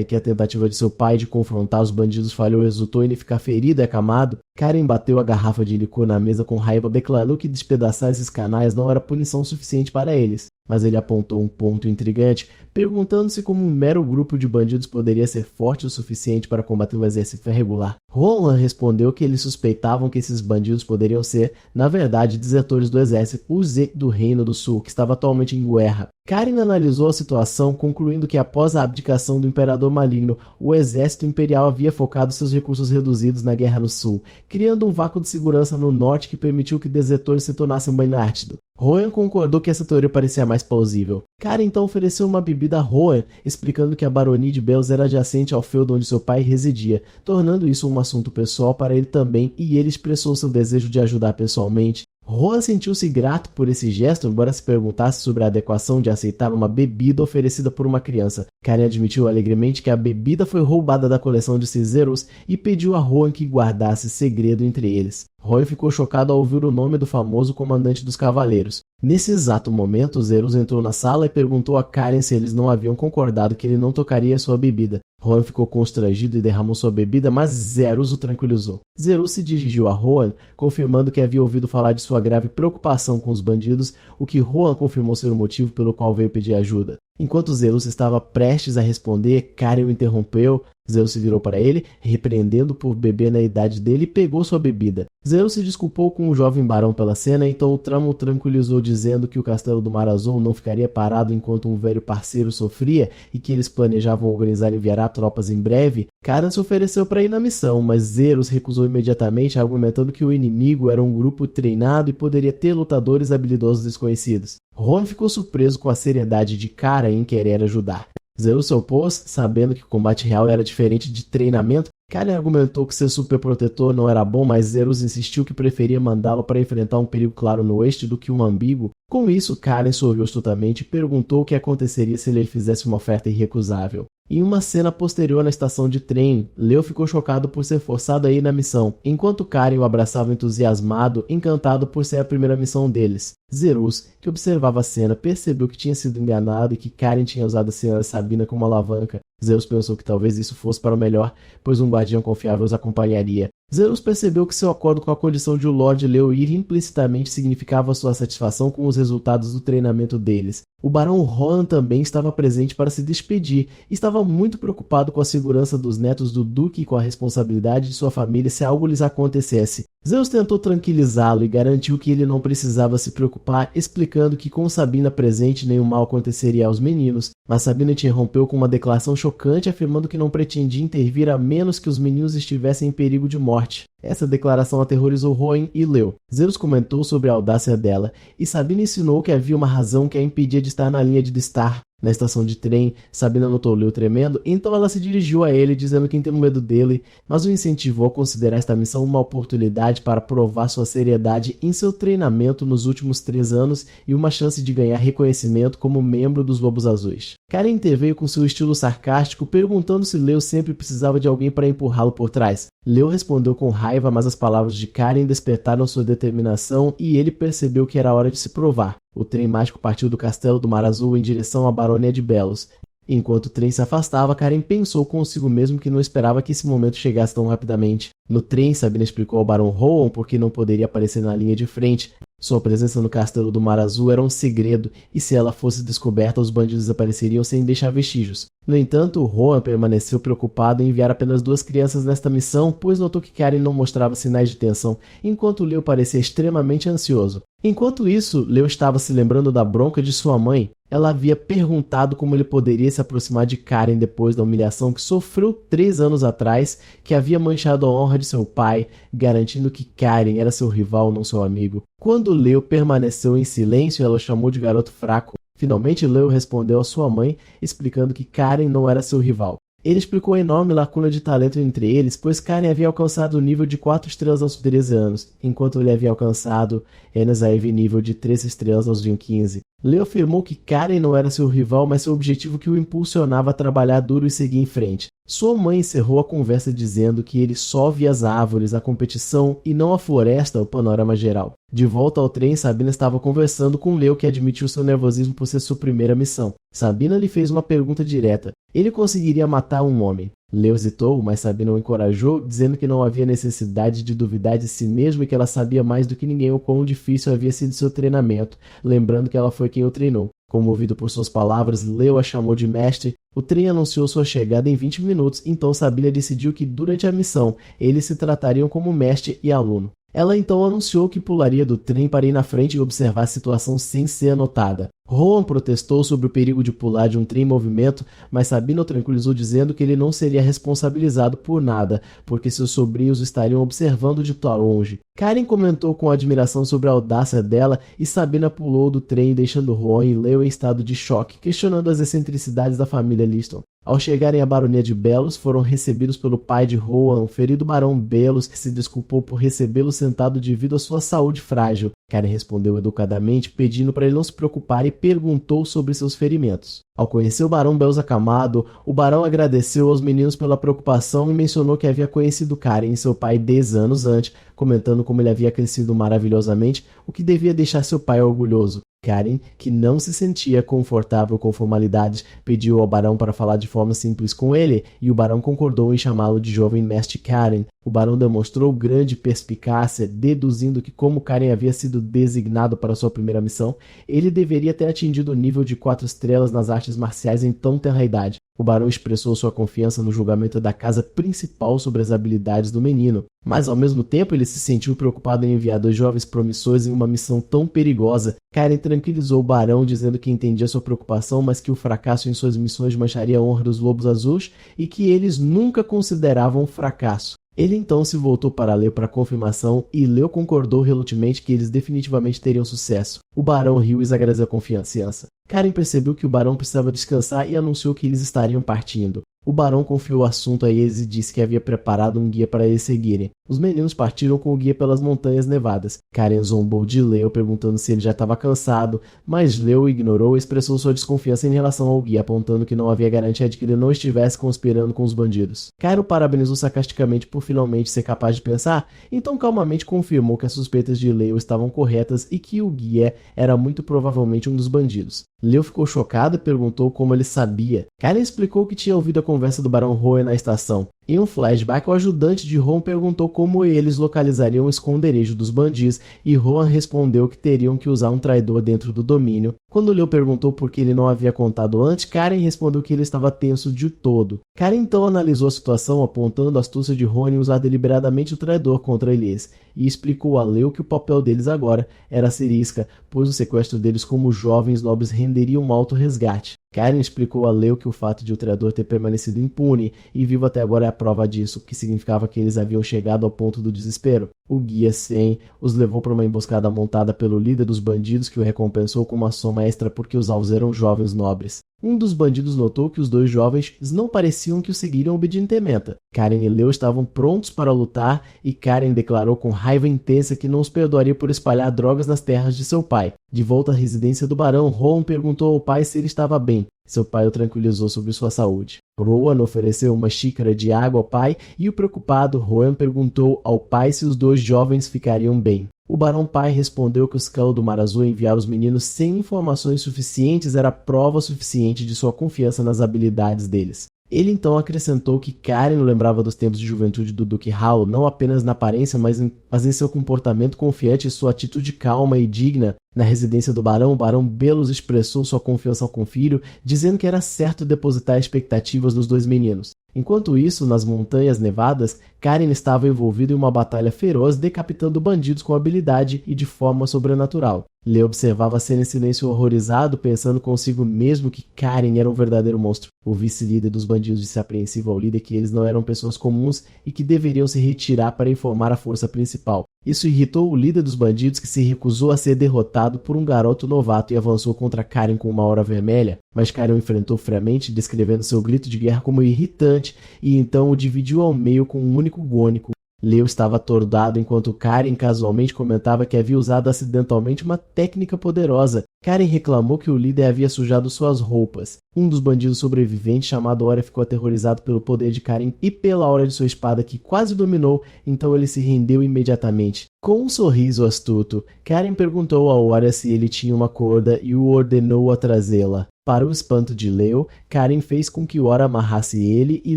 e que a tentativa de seu pai de confrontar os bandidos falhou e resultou em ele ficar ferido e acamado. Karen bateu a garrafa de licor na mesa com raiva, declarou que despedaçar esses canais não era punição suficiente para eles. Mas ele apontou um ponto intrigante, perguntando se como um mero grupo de bandidos poderia ser forte o suficiente para combater um exército irregular. Rohan respondeu que eles suspeitavam que esses bandidos poderiam ser, na verdade, desertores do exército Uze do Reino do Sul, que estava atualmente em guerra. Karen analisou a situação, concluindo que após a abdicação do Imperador Maligno, o exército imperial havia focado seus recursos reduzidos na Guerra no Sul, criando um vácuo de segurança no norte que permitiu que desertores se tornassem banártido. Rohan concordou que essa teoria parecia mais plausível. Karen então ofereceu uma bebida a Rohan, explicando que a baronia de Bells era adjacente ao feudo onde seu pai residia, tornando isso um assunto pessoal para ele também, e ele expressou seu desejo de ajudar pessoalmente. Rohan sentiu-se grato por esse gesto, embora se perguntasse sobre a adequação de aceitar uma bebida oferecida por uma criança. Karen admitiu alegremente que a bebida foi roubada da coleção de Zerus e pediu a Rohan que guardasse segredo entre eles. Rohan ficou chocado ao ouvir o nome do famoso comandante dos cavaleiros. Nesse exato momento, Zerus entrou na sala e perguntou a Karen se eles não haviam concordado que ele não tocaria sua bebida. Rohan ficou constrangido e derramou sua bebida, mas Zerus o tranquilizou. Zerus se dirigiu a Rohan, confirmando que havia ouvido falar de sua grave preocupação com os bandidos, o que Rohan confirmou ser o motivo pelo qual veio pedir ajuda. Enquanto Zerus estava prestes a responder, Karen o interrompeu. Zerus se virou para ele, repreendendo por beber na idade dele, e pegou sua bebida. Zerus se desculpou com o jovem barão pela cena, então o tramo o tranquilizou dizendo que o castelo do Mar Azul não ficaria parado enquanto um velho parceiro sofria e que eles planejavam organizar e enviar tropas em breve. Karen se ofereceu para ir na missão, mas Zerus recusou imediatamente, argumentando que o inimigo era um grupo treinado e poderia ter lutadores habilidosos desconhecidos. Rohan ficou surpreso com a seriedade de Karen em querer ajudar. Zerus se opôs, sabendo que o combate real era diferente de treinamento. Karen argumentou que ser superprotetor não era bom, mas Zerus insistiu que preferia mandá-lo para enfrentar um perigo claro no oeste do que um ambíguo. Com isso, Karen sorriu astutamente e perguntou o que aconteceria se ele fizesse uma oferta irrecusável. Em uma cena posterior na estação de trem, Leo ficou chocado por ser forçado a ir na missão, enquanto Karen o abraçava entusiasmado, encantado por ser a primeira missão deles. Zerus, que observava a cena, percebeu que tinha sido enganado e que Karen tinha usado a senhora Sabina como alavanca. Zerus pensou que talvez isso fosse para o melhor, pois um guardião confiável os acompanharia. Zerus percebeu que seu acordo com a condição de o Lord Leo ir implicitamente significava sua satisfação com os resultados do treinamento deles. O Barão Rohan também estava presente para se despedir e estava muito preocupado com a segurança dos netos do Duque e com a responsabilidade de sua família se algo lhes acontecesse. Zeus tentou tranquilizá-lo e garantiu que ele não precisava se preocupar, explicando que com Sabina presente nenhum mal aconteceria aos meninos, mas Sabina interrompeu com uma declaração chocante afirmando que não pretendia intervir a menos que os meninos estivessem em perigo de morte. Essa declaração aterrorizou Rohan e Leo. Zeus comentou sobre a audácia dela, e Sabina ensinou que havia uma razão que a impedia de estar na linha de Distar. Na estação de trem, Sabina notou Leo tremendo, então ela se dirigiu a ele dizendo que tem medo dele, mas o incentivou a considerar esta missão uma oportunidade para provar sua seriedade em seu treinamento nos últimos 3 anos e uma chance de ganhar reconhecimento como membro dos Lobos Azuis. Karen interveio com seu estilo sarcástico, perguntando se Leo sempre precisava de alguém para empurrá-lo por trás. Leo respondeu com raiva, mas as palavras de Karen despertaram sua determinação e ele percebeu que era hora de se provar. O trem mágico partiu do castelo do Mar Azul em direção à baronia de Bells. Enquanto o trem se afastava, Karen pensou consigo mesmo que não esperava que esse momento chegasse tão rapidamente. No trem, Sabina explicou ao Barão Rohan por que não poderia aparecer na linha de frente. Sua presença no castelo do Mar Azul era um segredo, e se ela fosse descoberta, os bandidos desapareceriam sem deixar vestígios. No entanto, Rohan permaneceu preocupado em enviar apenas 2 crianças nesta missão, pois notou que Karen não mostrava sinais de tensão, enquanto Leo parecia extremamente ansioso. Enquanto isso, Leo estava se lembrando da bronca de sua mãe. Ela havia perguntado como ele poderia se aproximar de Karen depois da humilhação que sofreu 3 anos atrás, que havia manchado a honra de seu pai, garantindo que Karen era seu rival, não seu amigo. Quando Leo permaneceu em silêncio, ela o chamou de garoto fraco. Finalmente, Leo respondeu à sua mãe, explicando que Karen não era seu rival. Ele explicou a enorme lacuna de talento entre eles, pois Karen havia alcançado o nível de 4 estrelas aos 13 anos, enquanto ele havia alcançado Enesaive nível de 3 estrelas aos 15. Leo afirmou que Karen não era seu rival, mas seu objetivo que o impulsionava a trabalhar duro e seguir em frente. Sua mãe encerrou a conversa dizendo que ele só via as árvores, a competição e não a floresta, o panorama geral. De volta ao trem, Sabina estava conversando com Leo, que admitiu seu nervosismo por ser sua primeira missão. Sabina lhe fez uma pergunta direta. Ele conseguiria matar um homem? Leo hesitou, mas Sabina o encorajou, dizendo que não havia necessidade de duvidar de si mesmo e que ela sabia mais do que ninguém o quão difícil havia sido seu treinamento, lembrando que ela foi quem o treinou. Comovido por suas palavras, Leo a chamou de mestre. O trem anunciou sua chegada em 20 minutos, então Sabina decidiu que durante a missão eles se tratariam como mestre e aluno. Ela então anunciou que pularia do trem para ir na frente e observar a situação sem ser anotada. Rowan protestou sobre o perigo de pular de um trem em movimento, mas Sabina o tranquilizou dizendo que ele não seria responsabilizado por nada, porque seus sobrinhos o estariam observando de longe. Karen comentou com admiração sobre a audácia dela e Sabina pulou do trem deixando Rowan e Leo em estado de choque, questionando as excentricidades da família Liston. Ao chegarem à baronia de Belos, foram recebidos pelo pai de Rowan, o ferido barão Belos, que se desculpou por recebê-lo sentado devido à sua saúde frágil. Karen respondeu educadamente, pedindo para ele não se preocupar e perguntou sobre seus ferimentos. Ao conhecer o barão Belos acamado, o barão agradeceu aos meninos pela preocupação e mencionou que havia conhecido Karen e seu pai 10 anos antes, comentando como ele havia crescido maravilhosamente, o que devia deixar seu pai orgulhoso. Karen, que não se sentia confortável com formalidades, pediu ao barão para falar de forma simples com ele, e o barão concordou em chamá-lo de jovem mestre Karen. O barão demonstrou grande perspicácia, deduzindo que como Karen havia sido designado para sua primeira missão, ele deveria ter atingido o nível de 4 estrelas nas artes marciais em tão tenra idade. O barão expressou sua confiança no julgamento da casa principal sobre as habilidades do menino, mas ao mesmo tempo ele se sentiu preocupado em enviar 2 jovens promissores em uma missão tão perigosa. Karen tranquilizou o barão dizendo que entendia sua preocupação, mas que o fracasso em suas missões mancharia a honra dos Lobos Azuis e que eles nunca consideravam um fracasso. Ele então se voltou para Leo para confirmação e Leo concordou relutantemente que eles definitivamente teriam sucesso. O barão riu e agradeceu a confiança. Karen percebeu que o barão precisava descansar e anunciou que eles estariam partindo. O barão confiou o assunto a eles e disse que havia preparado um guia para eles seguirem. Os meninos partiram com o guia pelas montanhas nevadas. Karen zombou de Leo, perguntando se ele já estava cansado, mas Leo ignorou e expressou sua desconfiança em relação ao guia, apontando que não havia garantia de que ele não estivesse conspirando com os bandidos. Karen o parabenizou sarcasticamente por finalmente ser capaz de pensar, então calmamente confirmou que as suspeitas de Leo estavam corretas e que o guia era muito provavelmente um dos bandidos. Leo ficou chocado e perguntou como ele sabia. Karen explicou que tinha ouvido a conversa do barão Rowan na estação. Em um flashback, o ajudante de Rowan perguntou como eles localizariam o esconderijo dos bandidos e Rowan respondeu que teriam que usar um traidor dentro do domínio. Quando Leo perguntou por que ele não havia contado antes, Karen respondeu que ele estava tenso de todo. Karen então analisou a situação, apontando a astúcia de Rowan em usar deliberadamente o traidor contra eles, e explicou a Leo que o papel deles agora era ser isca, pois o sequestro deles como jovens nobres renderia um alto resgate. Karen explicou a Leo que o fato de o traidor ter permanecido impune e vivo até agora é a prova disso, que significava que eles haviam chegado ao ponto do desespero. O guia Sen os levou para uma emboscada montada pelo líder dos bandidos, que o recompensou com uma soma extra porque os alvos eram jovens nobres. Um dos bandidos notou que os 2 jovens não pareciam que o seguiriam obedientemente. Karen e Leo estavam prontos para lutar e Karen declarou com raiva intensa que não os perdoaria por espalhar drogas nas terras de seu pai. De volta à residência do barão, Rowan perguntou ao pai se ele estava bem. Seu pai o tranquilizou sobre sua saúde. Rowan ofereceu uma xícara de água ao pai e o preocupado Rowan perguntou ao pai se os 2 jovens ficariam bem. O barão pai respondeu que o Skull do Mar Azul enviar os meninos sem informações suficientes era prova suficiente de sua confiança nas habilidades deles. Ele então acrescentou que Karen lembrava dos tempos de juventude do Duque Hall, não apenas na aparência, mas em seu comportamento confiante e sua atitude calma e digna. Na residência do barão, o barão Belos expressou sua confiança com o filho, dizendo que era certo depositar expectativas nos 2 meninos. Enquanto isso, nas montanhas nevadas, Karen estava envolvida em uma batalha feroz, decapitando bandidos com habilidade e de forma sobrenatural. Leo observava a cena em silêncio horrorizado, pensando consigo mesmo que Karen era um verdadeiro monstro. O vice-líder dos bandidos disse apreensivo ao líder que eles não eram pessoas comuns e que deveriam se retirar para informar a força principal. Isso irritou o líder dos bandidos, que se recusou a ser derrotado por um garoto novato e avançou contra Karen com uma aura vermelha, mas Karen o enfrentou friamente, descrevendo seu grito de guerra como irritante, e então o dividiu ao meio com um único gônico. Leo estava atordoado enquanto Karen casualmente comentava que havia usado acidentalmente uma técnica poderosa. Karen reclamou que o líder havia sujado suas roupas. Um dos bandidos sobreviventes, chamado Ora, ficou aterrorizado pelo poder de Karen e pela aura de sua espada, que quase dominou, então ele se rendeu imediatamente. Com um sorriso astuto, Karen perguntou a Ora se ele tinha uma corda e o ordenou a trazê-la. Para o espanto de Leo, Karen fez com que Ora amarrasse ele e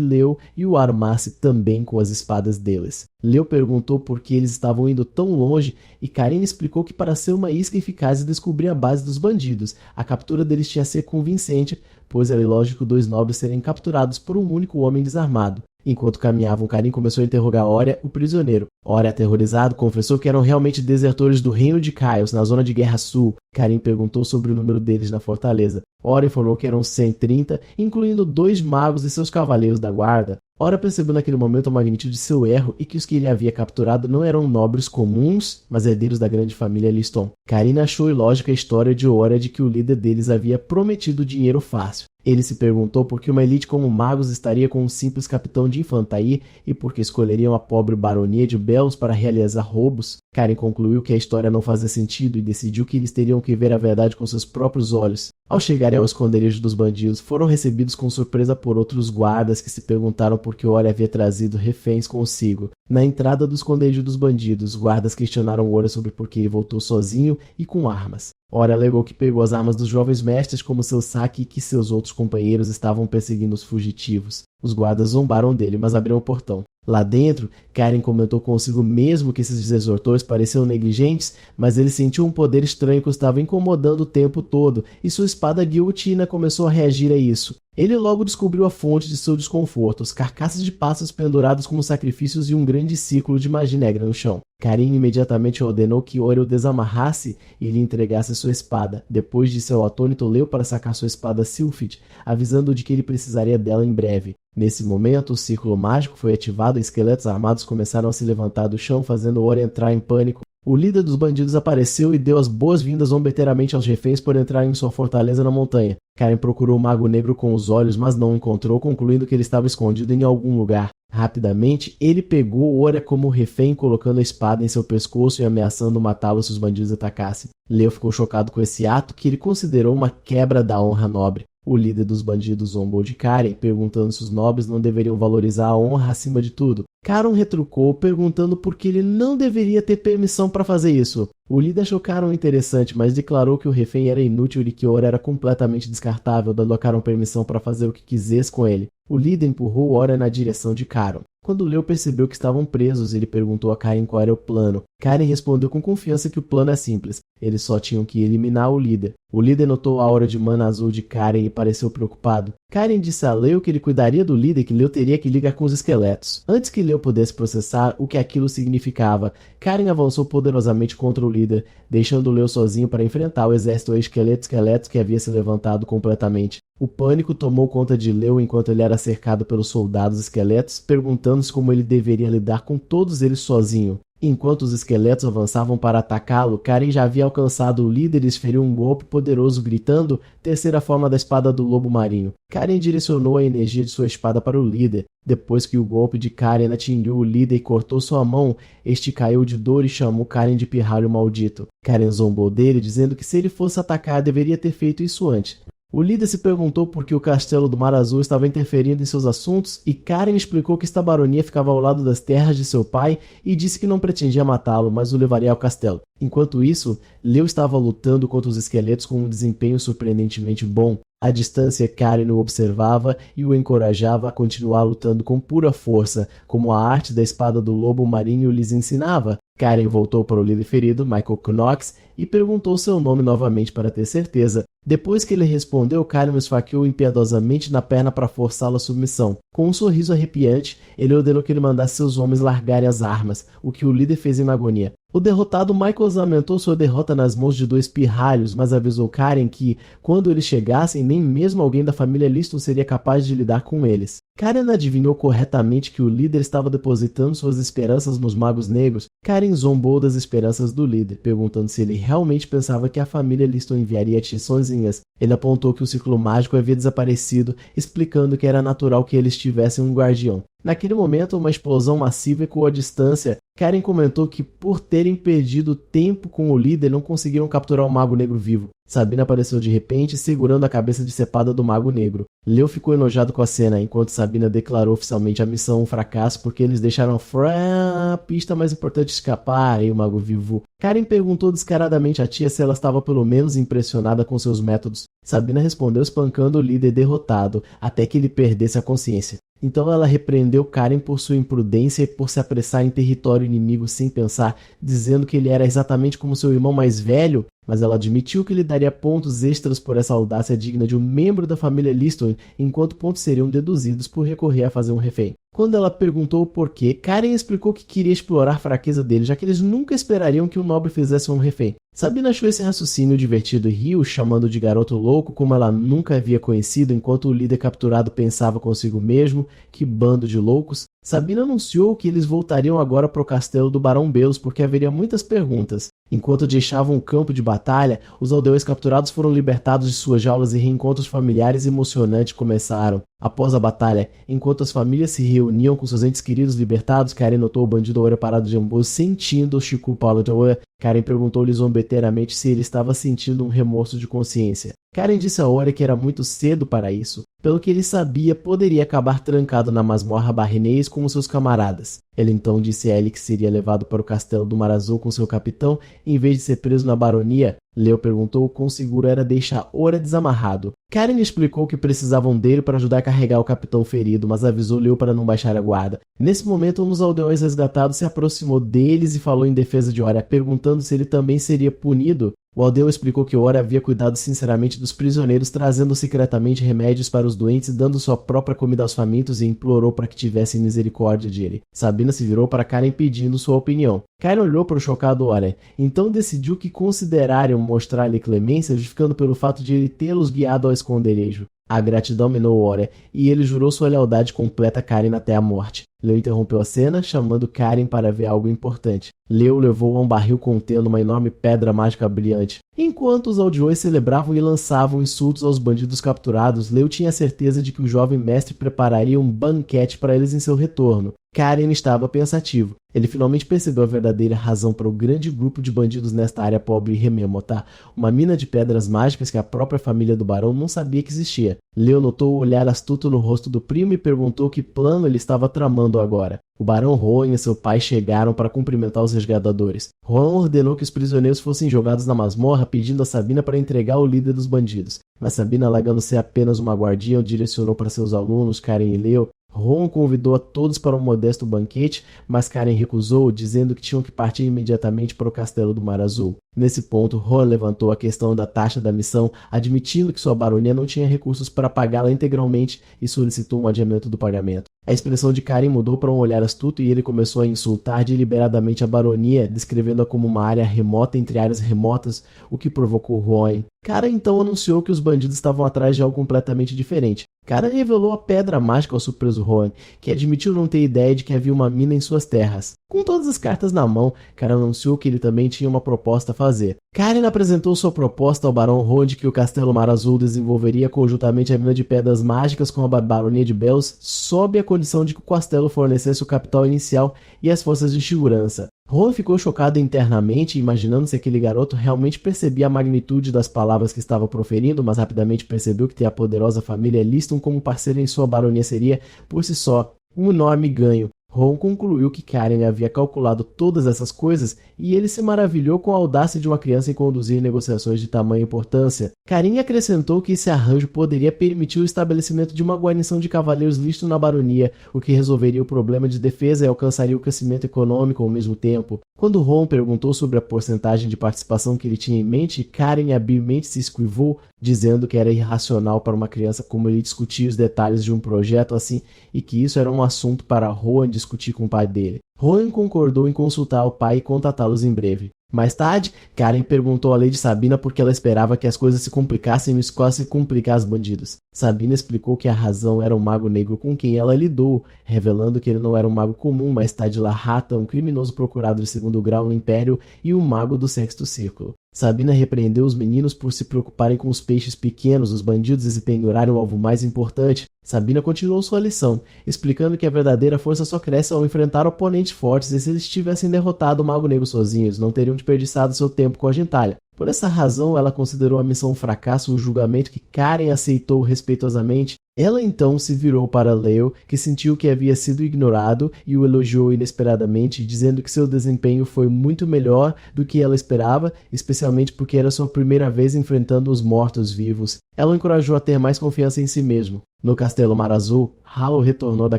Leo e o armasse também com as espadas deles. Leo perguntou por que eles estavam indo tão longe e Karen explicou que para ser uma isca eficaz e descobrir a base dos bandidos, a captura deles tinha que ser convincente, pois era ilógico dois nobres serem capturados por um único homem desarmado. Enquanto caminhavam, Karin começou a interrogar Oria, o prisioneiro. Oria, aterrorizado, confessou que eram realmente desertores do reino de Caios, na zona de Guerra Sul. Karin perguntou sobre o número deles na fortaleza. Oria informou que eram 130, incluindo 2 magos e seus cavaleiros da guarda. Oria percebeu naquele momento a magnitude de seu erro e que os que ele havia capturado não eram nobres comuns, mas herdeiros da grande família Liston. Karin achou ilógica a história de Oria de que o líder deles havia prometido dinheiro fácil. Ele se perguntou por que uma elite como magos estaria com um simples capitão de infantaria e por que escolheriam a pobre baronia de Belos para realizar roubos. Karin concluiu que a história não fazia sentido e decidiu que eles teriam que ver a verdade com seus próprios olhos. Ao chegarem ao esconderijo dos bandidos, foram recebidos com surpresa por outros guardas que se perguntaram por que Oria havia trazido reféns consigo. Na entrada do esconderijo dos bandidos, guardas questionaram Oria sobre por que ele voltou sozinho e com armas. Oria alegou que pegou as armas dos jovens mestres como seu saque e que seus outros companheiros estavam perseguindo os fugitivos. Os guardas zombaram dele, mas abriram o portão. Lá dentro, Karin comentou consigo mesmo que esses desertores pareciam negligentes, mas ele sentiu um poder estranho que o estava incomodando o tempo todo, e sua espada guilhotina começou a reagir a isso. Ele logo descobriu a fonte de seu desconforto, as carcaças de pássaros pendurados como sacrifícios e um grande círculo de magia negra no chão. Karin imediatamente ordenou que Oria o desamarrasse e lhe entregasse sua espada. Depois disse ao atônito Leo para sacar sua espada Sylphid, avisando-o de que ele precisaria dela em breve. Nesse momento, o círculo mágico foi ativado e esqueletos armados começaram a se levantar do chão, fazendo Oria entrar em pânico. O líder dos bandidos apareceu e deu as boas-vindas zombeteiramente aos reféns por entrarem em sua fortaleza na montanha. Karin procurou o Mago Negro com os olhos, mas não o encontrou, concluindo que ele estava escondido em algum lugar. Rapidamente, ele pegou Oria como refém, colocando a espada em seu pescoço e ameaçando matá-lo se os bandidos atacassem. Leo ficou chocado com esse ato, que ele considerou uma quebra da honra nobre. O líder dos bandidos zombou de Karin, perguntando se os nobres não deveriam valorizar a honra acima de tudo. Karin retrucou, perguntando por que ele não deveria ter permissão para fazer isso. O líder achou Karin interessante, mas declarou que o refém era inútil e que Oria era completamente descartável, dando a Karin permissão para fazer o que quisesse com ele. O líder empurrou Oria na direção de Karin. Quando Leo percebeu que estavam presos, ele perguntou a Karin qual era o plano. Karin respondeu com confiança que o plano é simples. Eles só tinham que eliminar o líder. O líder notou a aura de mana azul de Karin e pareceu preocupado. Karin disse a Leo que ele cuidaria do líder e que Leo teria que ligar com os esqueletos. Antes que Leo pudesse processar o que aquilo significava, Karin avançou poderosamente contra o líder, deixando Leo sozinho para enfrentar o exército esqueletos que havia se levantado completamente. O pânico tomou conta de Leo enquanto ele era cercado pelos soldados esqueletos, perguntando-se como ele deveria lidar com todos eles sozinho. Enquanto os esqueletos avançavam para atacá-lo, Karin já havia alcançado o líder e esferiu um golpe poderoso gritando, terceira forma da espada do lobo marinho. Karin direcionou a energia de sua espada para o líder. Depois que o golpe de Karin atingiu o líder e cortou sua mão, este caiu de dor e chamou Karin de pirralho maldito. Karin zombou dele, dizendo que se ele fosse atacar, deveria ter feito isso antes. O líder se perguntou por que o castelo do Mar Azul estava interferindo em seus assuntos e Karin explicou que esta baronia ficava ao lado das terras de seu pai e disse que não pretendia matá-lo, mas o levaria ao castelo. Enquanto isso, Leo estava lutando contra os esqueletos com um desempenho surpreendentemente bom. À distância, Karin o observava e o encorajava a continuar lutando com pura força, como a arte da espada do lobo marinho lhes ensinava. Karin voltou para o líder ferido, Michael Knox, e perguntou seu nome novamente para ter certeza. Depois que ele respondeu, Karin o esfaqueou impiedosamente na perna para forçá-lo à submissão. Com um sorriso arrepiante, ele ordenou que ele mandasse seus homens largarem as armas, o que o líder fez em agonia. O derrotado Michael lamentou sua derrota nas mãos de 2 pirralhos, mas avisou Karin que, quando eles chegassem, nem mesmo alguém da família Liston seria capaz de lidar com eles. Karin adivinhou corretamente que o líder estava depositando suas esperanças nos magos negros. Karin zombou das esperanças do líder, perguntando se ele realmente pensava que a família Liston enviaria tiçõezinhas. Ele apontou que o círculo mágico havia desaparecido, explicando que era natural que eles tivessem um guardião. Naquele momento, uma explosão massiva ecoou à distância. Karin comentou que, por terem perdido tempo com o líder, não conseguiram capturar o Mago Negro vivo. Sabina apareceu de repente, segurando a cabeça decepada do Mago Negro. Leo ficou enojado com a cena, enquanto Sabina declarou oficialmente a missão um fracasso porque eles deixaram a pista mais importante escapar, e o Mago Vivo. Karin perguntou descaradamente à tia se ela estava pelo menos impressionada com seus métodos. Sabina respondeu espancando o líder derrotado, até que ele perdesse a consciência. Então ela repreendeu Karen por sua imprudência e por se apressar em território inimigo sem pensar, dizendo que ele era exatamente como seu irmão mais velho, mas ela admitiu que lhe daria pontos extras por essa audácia digna de um membro da família Liston, enquanto pontos seriam deduzidos por recorrer a fazer um refém. Quando ela perguntou o porquê, Karen explicou que queria explorar a fraqueza dele, já que eles nunca esperariam que o nobre fizesse um refém. Sabina achou esse raciocínio divertido e riu, chamando de garoto louco como ela nunca havia conhecido, enquanto o líder capturado pensava consigo mesmo, que bando de loucos. Sabina anunciou que eles voltariam agora para o castelo do Barão Belos porque haveria muitas perguntas. Enquanto deixavam o campo de batalha, os aldeões capturados foram libertados de suas jaulas e reencontros familiares emocionantes começaram. Após a batalha, enquanto as famílias se reuniam com seus entes queridos libertados, Karen notou o bandido Ora parado de ambu sentindo o Chico Paulo de Ora. Karen perguntou-lhe zombeteiramente se ele estava sentindo um remorso de consciência. Karen disse a Ora que era muito cedo para isso. Pelo que ele sabia, poderia acabar trancado na masmorra barrenês como seus camaradas. Ele então disse a ele que seria levado para o castelo do Mar Azul com seu capitão, em vez de ser preso na baronia. Leo perguntou o quão seguro era deixar Ora desamarrado. Karen explicou que precisavam dele para ajudar a carregar o capitão ferido, mas avisou Leo para não baixar a guarda. Nesse momento, um dos aldeões resgatados se aproximou deles e falou em defesa de Ora, perguntando se ele também seria punido. O aldeão explicou que Ora havia cuidado sinceramente dos prisioneiros, trazendo secretamente remédios para os doentes, dando sua própria comida aos famintos e implorou para que tivessem misericórdia dele. Sabina se virou para Karen pedindo sua opinião. Karen olhou para o chocado Ora, então decidiu que considerariam mostrar-lhe clemência, justificando pelo fato de ele tê-los guiado ao esconderijo. A gratidão minou Ora, e ele jurou sua lealdade completa a Karen até a morte. Leo interrompeu a cena, chamando Karen para ver algo importante. Leo levou a um barril contendo uma enorme pedra mágica brilhante. Enquanto os aldeões celebravam e lançavam insultos aos bandidos capturados, Leo tinha certeza de que o jovem mestre prepararia um banquete para eles em seu retorno. Karen estava pensativo. Ele finalmente percebeu a verdadeira razão para o grande grupo de bandidos nesta área pobre e remota, uma mina de pedras mágicas que a própria família do barão não sabia que existia. Leo notou o olhar astuto no rosto do primo e perguntou que plano ele estava tramando agora. O barão Rohan e seu pai chegaram para cumprimentar os resgatadores. Rohan ordenou que os prisioneiros fossem jogados na masmorra, pedindo a Sabina para entregar o líder dos bandidos. Mas Sabina, alegando ser apenas uma guardiã, o direcionou para seus alunos, Karen e Leo. Rohan convidou a todos para um modesto banquete, mas Karen recusou, dizendo que tinham que partir imediatamente para o castelo do Mar Azul. Nesse ponto, Rohan levantou a questão da taxa da missão, admitindo que sua baronia não tinha recursos para pagá-la integralmente e solicitou um adiamento do pagamento. A expressão de Karen mudou para um olhar astuto e ele começou a insultar deliberadamente a baronia, descrevendo-a como uma área remota entre áreas remotas, o que provocou Rohan. Karen então anunciou que os bandidos estavam atrás de algo completamente diferente. Karen revelou a pedra mágica ao surpreso Rohan, que admitiu não ter ideia de que havia uma mina em suas terras. Com todas as cartas na mão, Karen anunciou que ele também tinha uma proposta a fazer. Karen apresentou sua proposta ao Barão Rohan de que o Castelo Mar Azul desenvolveria conjuntamente a mina de pedras mágicas com a Baronia de Belos, sob a condição de que o castelo fornecesse o capital inicial e as forças de segurança. Rohan ficou chocado internamente, imaginando se aquele garoto realmente percebia a magnitude das palavras que estava proferindo, mas rapidamente percebeu que ter a poderosa família Liston como parceira em sua baronia seria, por si só, um enorme ganho. Rohan concluiu que Karen havia calculado todas essas coisas e ele se maravilhou com a audácia de uma criança em conduzir negociações de tamanha importância. Karen acrescentou que esse arranjo poderia permitir o estabelecimento de uma guarnição de cavaleiros Liston na baronia, o que resolveria o problema de defesa e alcançaria o crescimento econômico ao mesmo tempo. Quando Rohan perguntou sobre a porcentagem de participação que ele tinha em mente, Karen habilmente se esquivou, dizendo que era irracional para uma criança como ele discutir os detalhes de um projeto assim e que isso era um assunto para Rohan discutir com o pai dele. Rohan concordou em consultar o pai e contatá-los em breve. Mais tarde, Karen perguntou a Lady Sabina por que ela esperava que as coisas se complicassem e escolhesse complicar os bandidos. Sabina explicou que a razão era um mago negro com quem ela lidou, revelando que ele não era um mago comum, mas Tadila Rata, um criminoso procurado de segundo grau no Império e um mago do Sexto Círculo. Sabina repreendeu os meninos por se preocuparem com os peixes pequenos, os bandidos, e se pendurarem o alvo mais importante. Sabina continuou sua lição, explicando que a verdadeira força só cresce ao enfrentar oponentes fortes e se eles tivessem derrotado o Mago Negro sozinhos, não teriam desperdiçado seu tempo com a gentalha. Por essa razão, ela considerou a missão um fracasso, um julgamento que Karen aceitou respeitosamente. Ela então se virou para Leo, que sentiu que havia sido ignorado, e o elogiou inesperadamente, dizendo que seu desempenho foi muito melhor do que ela esperava, especialmente porque era sua primeira vez enfrentando os mortos-vivos. Ela o encorajou a ter mais confiança em si mesmo. No Castelo Mar Azul, Halo retornou da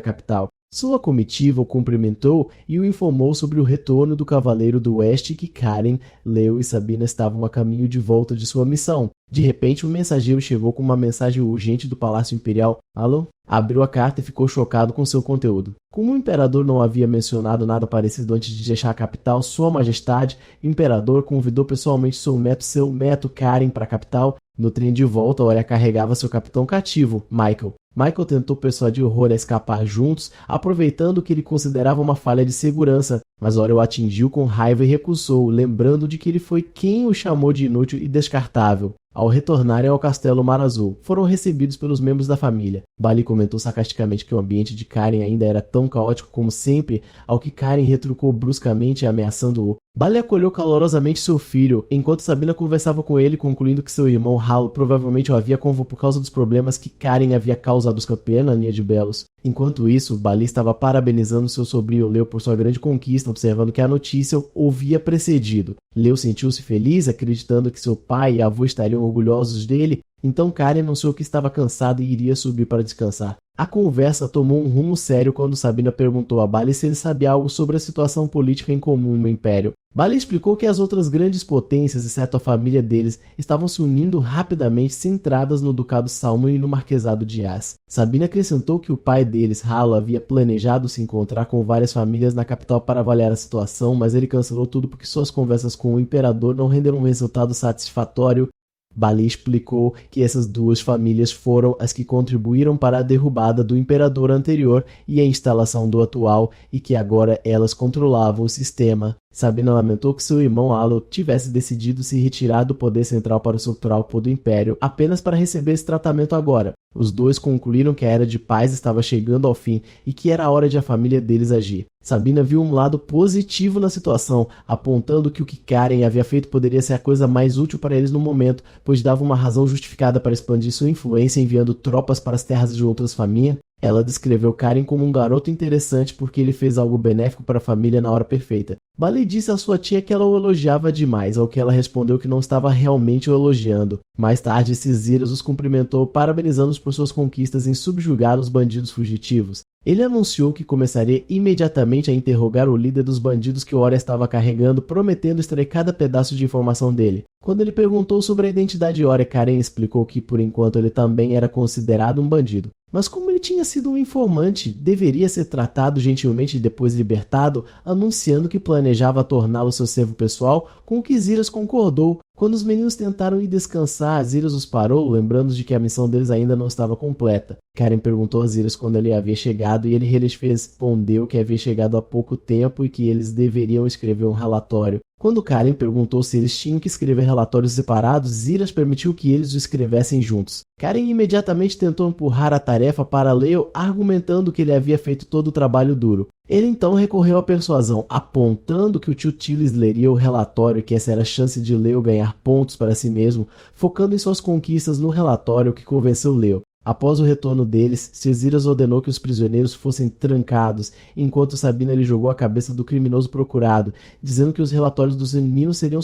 capital. Sua comitiva o cumprimentou e o informou sobre o retorno do Cavaleiro do Oeste e que Karen, Leo e Sabina estavam a caminho de volta de sua missão. De repente, um mensageiro chegou com uma mensagem urgente do Palácio Imperial. Alô? Abriu a carta e ficou chocado com seu conteúdo. Como o Imperador não havia mencionado nada parecido antes de deixar a capital, Sua Majestade, o Imperador convidou pessoalmente seu neto Karen para a capital. No trem de volta, Oria carregava seu capitão cativo, Michael. Michael tentou persuadir Rory a escapar juntos, aproveitando o que ele considerava uma falha de segurança, mas Oria o atingiu com raiva e recusou, lembrando de que ele foi quem o chamou de inútil e descartável. Ao retornarem ao Castelo Mar Azul, foram recebidos pelos membros da família. Bali comentou sarcasticamente que o ambiente de Karen ainda era tão caótico como sempre, ao que Karen retrucou bruscamente, ameaçando-o. Bali acolheu calorosamente seu filho, enquanto Sabina conversava com ele, concluindo que seu irmão Halo provavelmente o havia convocado por causa dos problemas que Karen havia causado aos campeões na linha de Belos. Enquanto isso, Bali estava parabenizando seu sobrinho Leo por sua grande conquista, observando que a notícia o havia precedido. Leo sentiu-se feliz, acreditando que seu pai e avô estariam orgulhosos dele, então Karen anunciou que estava cansado e iria subir para descansar. A conversa tomou um rumo sério quando Sabina perguntou a Bali se ele sabia algo sobre a situação política em comum no Império. Bali explicou que as outras grandes potências, exceto a família deles, estavam se unindo rapidamente, centradas no Ducado Salmon e no Marquesado de Yas. Sabina acrescentou que o pai deles, Halo, havia planejado se encontrar com várias famílias na capital para avaliar a situação, mas ele cancelou tudo porque suas conversas com o Imperador não renderam um resultado satisfatório. Bali explicou que essas duas famílias foram as que contribuíram para a derrubada do imperador anterior e a instalação do atual, e que agora elas controlavam o sistema. Sabina lamentou que seu irmão Halo tivesse decidido se retirar do poder central para o subtrópico do Império apenas para receber esse tratamento agora. Os dois concluíram que a Era de Paz estava chegando ao fim e que era a hora de a família deles agir. Sabina viu um lado positivo na situação, apontando que o que Karen havia feito poderia ser a coisa mais útil para eles no momento, pois dava uma razão justificada para expandir sua influência enviando tropas para as terras de outras famílias. Ela descreveu Karen como um garoto interessante porque ele fez algo benéfico para a família na hora perfeita. Bali disse à sua tia que ela o elogiava demais, ao que ela respondeu que não estava realmente o elogiando. Mais tarde, Cisiras os cumprimentou, parabenizando-os por suas conquistas em subjugar os bandidos fugitivos. Ele anunciou que começaria imediatamente a interrogar o líder dos bandidos que Oria estava carregando, prometendo extrair cada pedaço de informação dele. Quando ele perguntou sobre a identidade de Oria, Karen explicou que, por enquanto, ele também era considerado um bandido. Mas como ele tinha sido um informante, deveria ser tratado gentilmente e depois libertado, anunciando que planejava torná-lo seu servo pessoal, com o que Ziras concordou. Quando os meninos tentaram ir descansar, Ziras os parou, lembrando de que a missão deles ainda não estava completa. Karen perguntou a Ziras quando ele havia chegado e ele respondeu que havia chegado há pouco tempo e que eles deveriam escrever um relatório. Quando Karen perguntou se eles tinham que escrever relatórios separados, Ziras permitiu que eles o escrevessem juntos. Karen imediatamente tentou empurrar a tarefa para Leo, argumentando que ele havia feito todo o trabalho duro. Ele então recorreu à persuasão, apontando que o tio Tillis leria o relatório e que essa era a chance de Leo ganhar pontos para si mesmo, focando em suas conquistas no relatório que convenceu Leo. Após o retorno deles, Cesiras ordenou que os prisioneiros fossem trancados, enquanto Sabina lhe jogou a cabeça do criminoso procurado, dizendo que os relatórios dos meninos seriam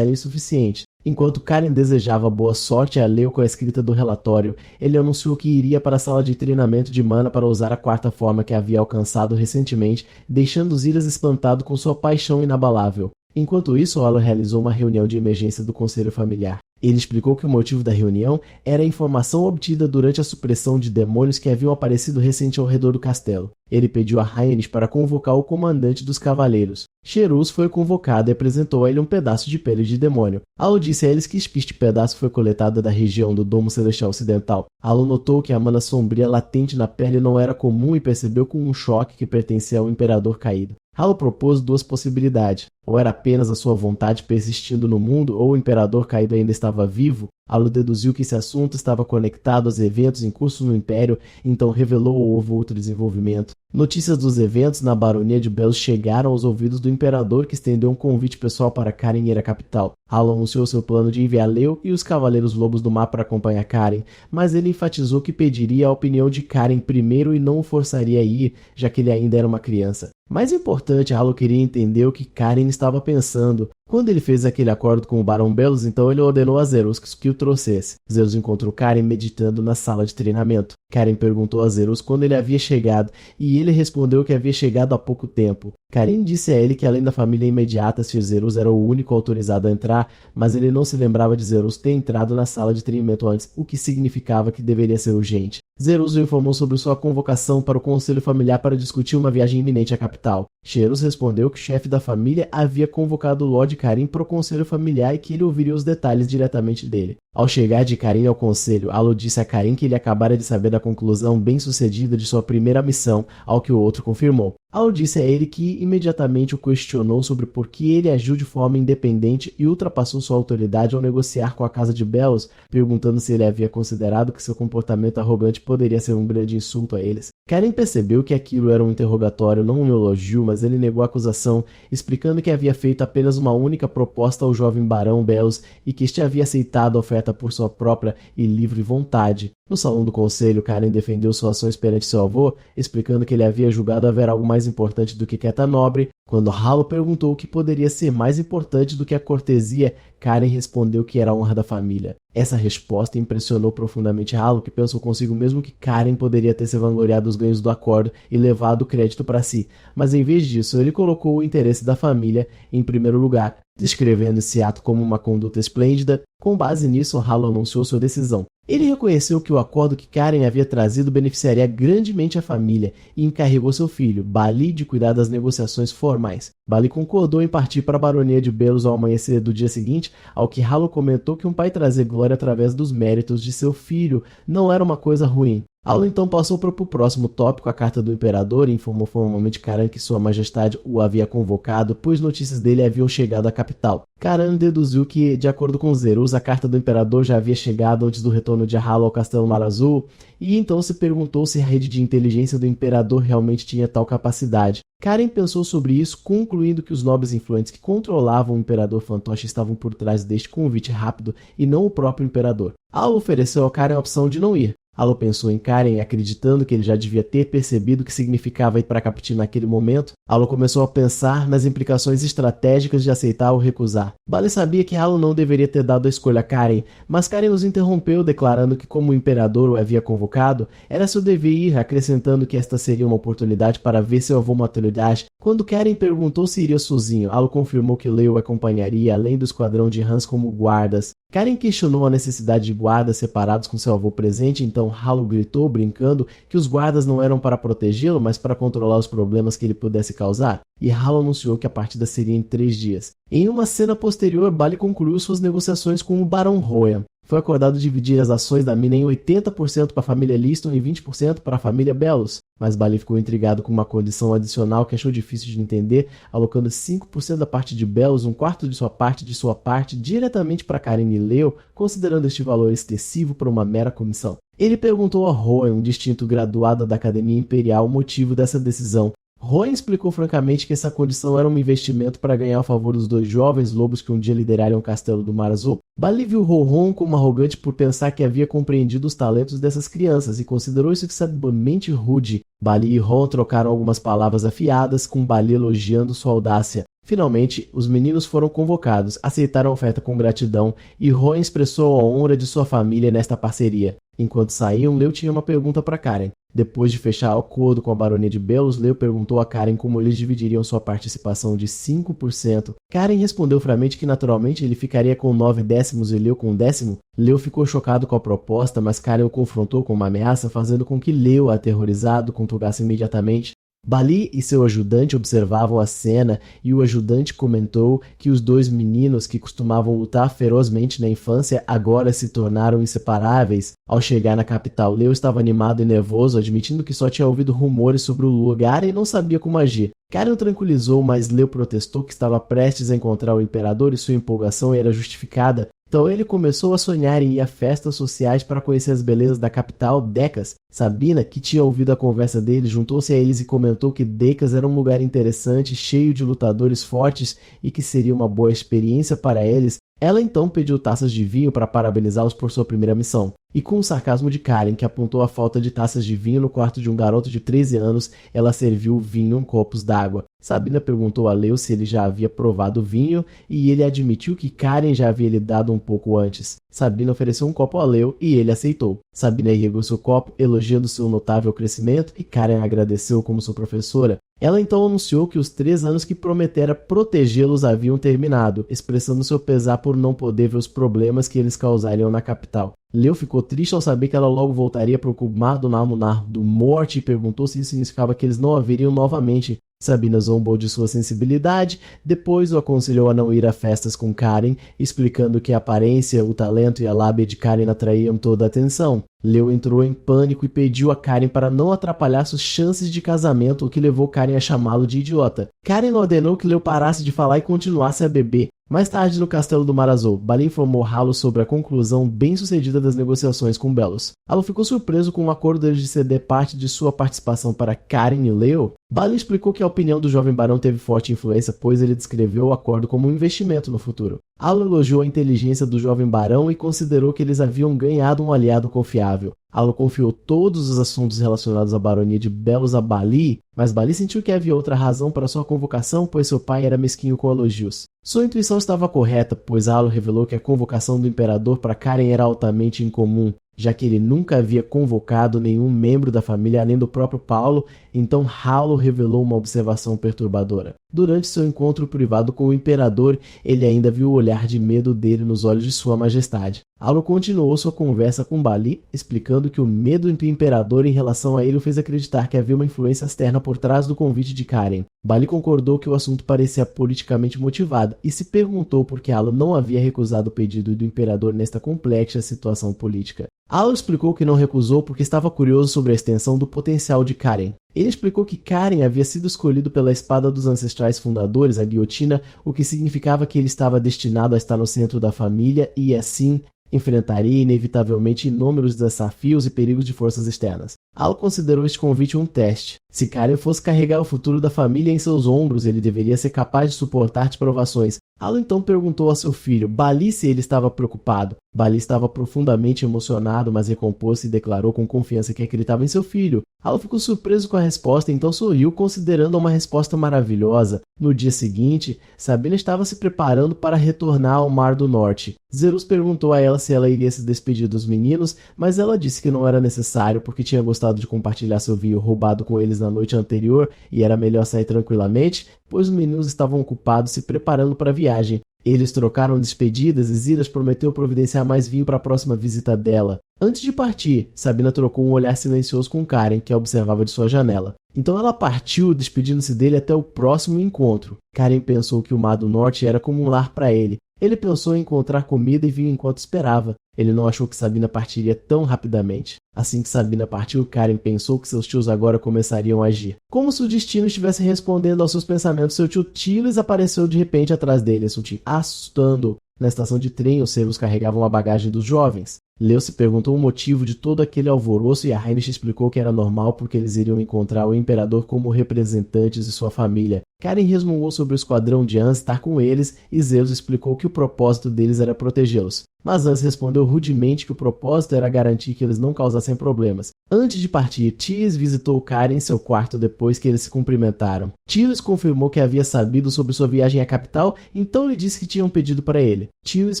insuficientes. Enquanto Karen desejava boa sorte a Leo com a escrita do relatório, ele anunciou que iria para a sala de treinamento de mana para usar a quarta forma que havia alcançado recentemente, deixando Ziras espantado com sua paixão inabalável. Enquanto isso, Halo realizou uma reunião de emergência do conselho familiar. Ele explicou que o motivo da reunião era a informação obtida durante a supressão de demônios que haviam aparecido recente ao redor do castelo. Ele pediu a Rhaenys para convocar o comandante dos cavaleiros. Cherus foi convocado e apresentou a ele um pedaço de pele de demônio. Halo disse a eles que este pedaço foi coletado da região do Domo Celestial Ocidental. Halo notou que a mana sombria latente na pele não era comum e percebeu com um choque que pertencia ao Imperador caído. Halo propôs duas possibilidades. Ou era apenas a sua vontade persistindo no mundo, ou o imperador caído ainda estava vivo. Halo deduziu que esse assunto estava conectado aos eventos em curso no Império, então revelou ou houve outro desenvolvimento. Notícias dos eventos na Baronia de Belos chegaram aos ouvidos do Imperador, que estendeu um convite pessoal para Karen ir à capital. Halo anunciou seu plano de enviar Leo e os Cavaleiros Lobos do Mar para acompanhar Karen, mas ele enfatizou que pediria a opinião de Karen primeiro e não o forçaria a ir, já que ele ainda era uma criança. Mais importante, Halo queria entender o que Karen estava pensando. Quando ele fez aquele acordo com o Barão Belos, então ele ordenou a Zerus que o trouxesse. Zerus encontrou Karen meditando na sala de treinamento. Karen perguntou a Zerus quando ele havia chegado, e ele respondeu que havia chegado há pouco tempo. Karen disse a ele que além da família imediata, Zerus era o único autorizado a entrar, mas ele não se lembrava de Zerus ter entrado na sala de treinamento antes, o que significava que deveria ser urgente. Zerus o informou sobre sua convocação para o conselho familiar para discutir uma viagem iminente à capital. Zerus respondeu que o chefe da família havia convocado Lord Karim para o conselho familiar e que ele ouviria os detalhes diretamente dele. Ao chegar de Karim ao conselho, Halo disse a Karim que ele acabara de saber da conclusão bem-sucedida de sua primeira missão, ao que o outro confirmou. Halo disse a ele que imediatamente o questionou sobre por que ele agiu de forma independente e ultrapassou sua autoridade ao negociar com a Casa de Belos, perguntando se ele havia considerado que seu comportamento arrogante poderia ser um grande insulto a eles. Karim percebeu que aquilo era um interrogatório, não um elogio, mas ele negou a acusação, explicando que havia feito apenas uma única proposta ao jovem Barão Belos e que este havia aceitado a oferta por sua própria e livre vontade. No salão do conselho, Karen defendeu suas ações perante seu avô, explicando que ele havia julgado haver algo mais importante do que Queta Nobre. Quando Halo perguntou o que poderia ser mais importante do que a cortesia, Karen respondeu que era a honra da família. Essa resposta impressionou profundamente Halo, que pensou consigo mesmo que Karen poderia ter se vangloriado dos ganhos do acordo e levado o crédito para si, mas em vez disso ele colocou o interesse da família em primeiro lugar, descrevendo esse ato como uma conduta esplêndida. Com base nisso, Halo anunciou sua decisão. Ele reconheceu que o acordo que Karen havia trazido beneficiaria grandemente a família e encarregou seu filho, Bali, de cuidar das negociações formais. Bali concordou em partir para a Baronia de Belos ao amanhecer do dia seguinte, ao que Halo comentou que um pai trazer glória através dos méritos de seu filho não era uma coisa ruim. Halo então passou para o próximo tópico, a carta do imperador, e informou formalmente Karan que sua majestade o havia convocado, pois notícias dele haviam chegado à capital. Karan deduziu que, de acordo com Zerus, a carta do imperador já havia chegado antes do retorno de Halo ao Castelo Mar Azul, e então se perguntou se a rede de inteligência do imperador realmente tinha tal capacidade. Karen pensou sobre isso, concluindo que os nobres influentes que controlavam o imperador fantoche estavam por trás deste convite rápido e não o próprio imperador. Halo ofereceu a Karen a opção de não ir. Halo pensou em Karen, acreditando que ele já devia ter percebido o que significava ir para Capiti naquele momento. Halo começou a pensar nas implicações estratégicas de aceitar ou recusar. Bali sabia que Halo não deveria ter dado a escolha a Karen, mas Karen os interrompeu, declarando que, como o imperador o havia convocado, era seu dever ir, acrescentando que esta seria uma oportunidade para ver seu avô Maternidade. Quando Karen perguntou se iria sozinho, Halo confirmou que Leo o acompanharia, além do esquadrão de Hans como guardas. Karen questionou a necessidade de guardas separados com seu avô presente, então Halo gritou, brincando, que os guardas não eram para protegê-lo, mas para controlar os problemas que ele pudesse causar, e Halo anunciou que a partida seria em 3 dias. Em uma cena posterior, Bali concluiu suas negociações com o Barão Royan. Foi acordado dividir as ações da mina em 80% para a família Liston e 20% para a família Belos, mas Bali ficou intrigado com uma condição adicional que achou difícil de entender, alocando 5% da parte de Belos, um quarto de sua parte, diretamente para Karen e Leo, considerando este valor excessivo para uma mera comissão. Ele perguntou a Rowan, um distinto graduado da Academia Imperial, o motivo dessa decisão. Rowan explicou francamente que essa condição era um investimento para ganhar o favor dos 2 jovens lobos que um dia liderariam o Castelo do Mar Azul. Bali viu Rohan como arrogante por pensar que havia compreendido os talentos dessas crianças e considerou isso extremamente rude. Bali e Rohan trocaram algumas palavras afiadas, com Bali elogiando sua audácia. Finalmente, os meninos foram convocados, aceitaram a oferta com gratidão e Rohan expressou a honra de sua família nesta parceria. Enquanto saíam, Leo tinha uma pergunta para Karen. Depois de fechar o acordo com a Baronia de Belos, Leo perguntou a Karen como eles dividiriam sua participação de 5%. Karen respondeu friamente que naturalmente ele ficaria com 9 décimos e Leo com 1/10. Leo ficou chocado com a proposta, mas Karen o confrontou com uma ameaça, fazendo com que Leo, aterrorizado, conturbasse imediatamente. Bali e seu ajudante observavam a cena e o ajudante comentou que os dois meninos que costumavam lutar ferozmente na infância agora se tornaram inseparáveis. Ao chegar na capital, Leo estava animado e nervoso, admitindo que só tinha ouvido rumores sobre o lugar e não sabia como agir. Karen o tranquilizou, mas Leo protestou que estava prestes a encontrar o imperador e sua empolgação era justificada. Então ele começou a sonhar em ir a festas sociais para conhecer as belezas da capital, Decas. Sabina, que tinha ouvido a conversa deles, juntou-se a eles e comentou que Decas era um lugar interessante, cheio de lutadores fortes e que seria uma boa experiência para eles. Ela então pediu taças de vinho para parabenizá-los por sua primeira missão. E com o sarcasmo de Karen, que apontou a falta de taças de vinho no quarto de um garoto de 13 anos, ela serviu vinho em copos d'água. Sabina perguntou a Leo se ele já havia provado o vinho e ele admitiu que Karen já havia lhe dado um pouco antes. Sabina ofereceu um copo a Leo e ele aceitou. Sabina ergueu seu copo, elogiando seu notável crescimento, e Karen agradeceu como sua professora. Ela então anunciou que os 3 anos que prometera protegê-los haviam terminado, expressando seu pesar por não poder ver os problemas que eles causariam na capital. Leo ficou triste ao saber que ela logo voltaria para o Kumado Namunar do Morte e perguntou se isso significava que eles não a veriam novamente. Sabina zombou de sua sensibilidade, depois o aconselhou a não ir a festas com Karen, explicando que a aparência, o talento e a lábia de Karen atraíam toda a atenção. Leo entrou em pânico e pediu a Karen para não atrapalhar suas chances de casamento, o que levou Karen a chamá-lo de idiota. Karen ordenou que Leo parasse de falar e continuasse a beber. Mais tarde, no castelo do Mar Azul, Bali informou Halo sobre a conclusão bem-sucedida das negociações com Belos. Halo ficou surpreso com o acordo deles de ceder parte de sua participação para Karen e Leo. Bali explicou que a opinião do jovem barão teve forte influência, pois ele descreveu o acordo como um investimento no futuro. Halo elogiou a inteligência do jovem barão e considerou que eles haviam ganhado um aliado confiável. Halo confiou todos os assuntos relacionados à baronia de Belos a Bali, mas Bali sentiu que havia outra razão para sua convocação, pois seu pai era mesquinho com elogios. Sua intuição estava correta, pois Halo revelou que a convocação do imperador para Karen era altamente incomum, já que ele nunca havia convocado nenhum membro da família além do próprio Paulo, então Halo revelou uma observação perturbadora. Durante seu encontro privado com o imperador, ele ainda viu o olhar de medo dele nos olhos de sua majestade. Halo continuou sua conversa com Bali, explicando que o medo do imperador em relação a ele o fez acreditar que havia uma influência externa por trás do convite de Karen. Bali concordou que o assunto parecia politicamente motivado e se perguntou por que Halo não havia recusado o pedido do imperador nesta complexa situação política. Halo explicou que não recusou porque estava curioso sobre a extensão do potencial de Karen. Ele explicou que Karen havia sido escolhido pela espada dos ancestrais fundadores, a guilhotina, o que significava que ele estava destinado a estar no centro da família e, assim, enfrentaria inevitavelmente inúmeros desafios e perigos de forças externas. Halo considerou este convite um teste. Se Karen fosse carregar o futuro da família em seus ombros, ele deveria ser capaz de suportar provações. Halo então perguntou a seu filho, Bali, se ele estava preocupado. Bali estava profundamente emocionado, mas recompôs-se e declarou com confiança que acreditava em seu filho. Halo ficou surpreso com a resposta, então sorriu, considerando uma resposta maravilhosa. No dia seguinte, Sabina estava se preparando para retornar ao Mar do Norte. Zerus perguntou a ela se ela iria se despedir dos meninos, mas ela disse que não era necessário porque tinha gostado de compartilhar seu vinho roubado com eles na noite anterior e era melhor sair tranquilamente, pois os meninos estavam ocupados se preparando para a viagem. Eles trocaram despedidas e Ziras prometeu providenciar mais vinho para a próxima visita dela. Antes de partir, Sabina trocou um olhar silencioso com Karen, que a observava de sua janela. Então ela partiu, despedindo-se dele até o próximo encontro. Karen pensou que o Mar do Norte era como um lar para ele. Ele pensou em encontrar comida e vinho enquanto esperava. Ele não achou que Sabina partiria tão rapidamente. Assim que Sabina partiu, Karen pensou que seus tios agora começariam a agir. Como se o destino estivesse respondendo aos seus pensamentos, seu tio Tiles apareceu de repente atrás dele, assustando-o. Na estação de trem, os servos carregavam a bagagem dos jovens. Leo se perguntou o motivo de todo aquele alvoroço e a Heinrich explicou que era normal porque eles iriam encontrar o imperador como representantes de sua família. Karen resmungou sobre o esquadrão de Ans estar com eles e Zeus explicou que o propósito deles era protegê-los. Mas Ans respondeu rudemente que o propósito era garantir que eles não causassem problemas. Antes de partir, Tiles visitou Karen em seu quarto depois que eles se cumprimentaram. Tiles confirmou que havia sabido sobre sua viagem à capital, então lhe disse que tinham pedido para ele. Tiles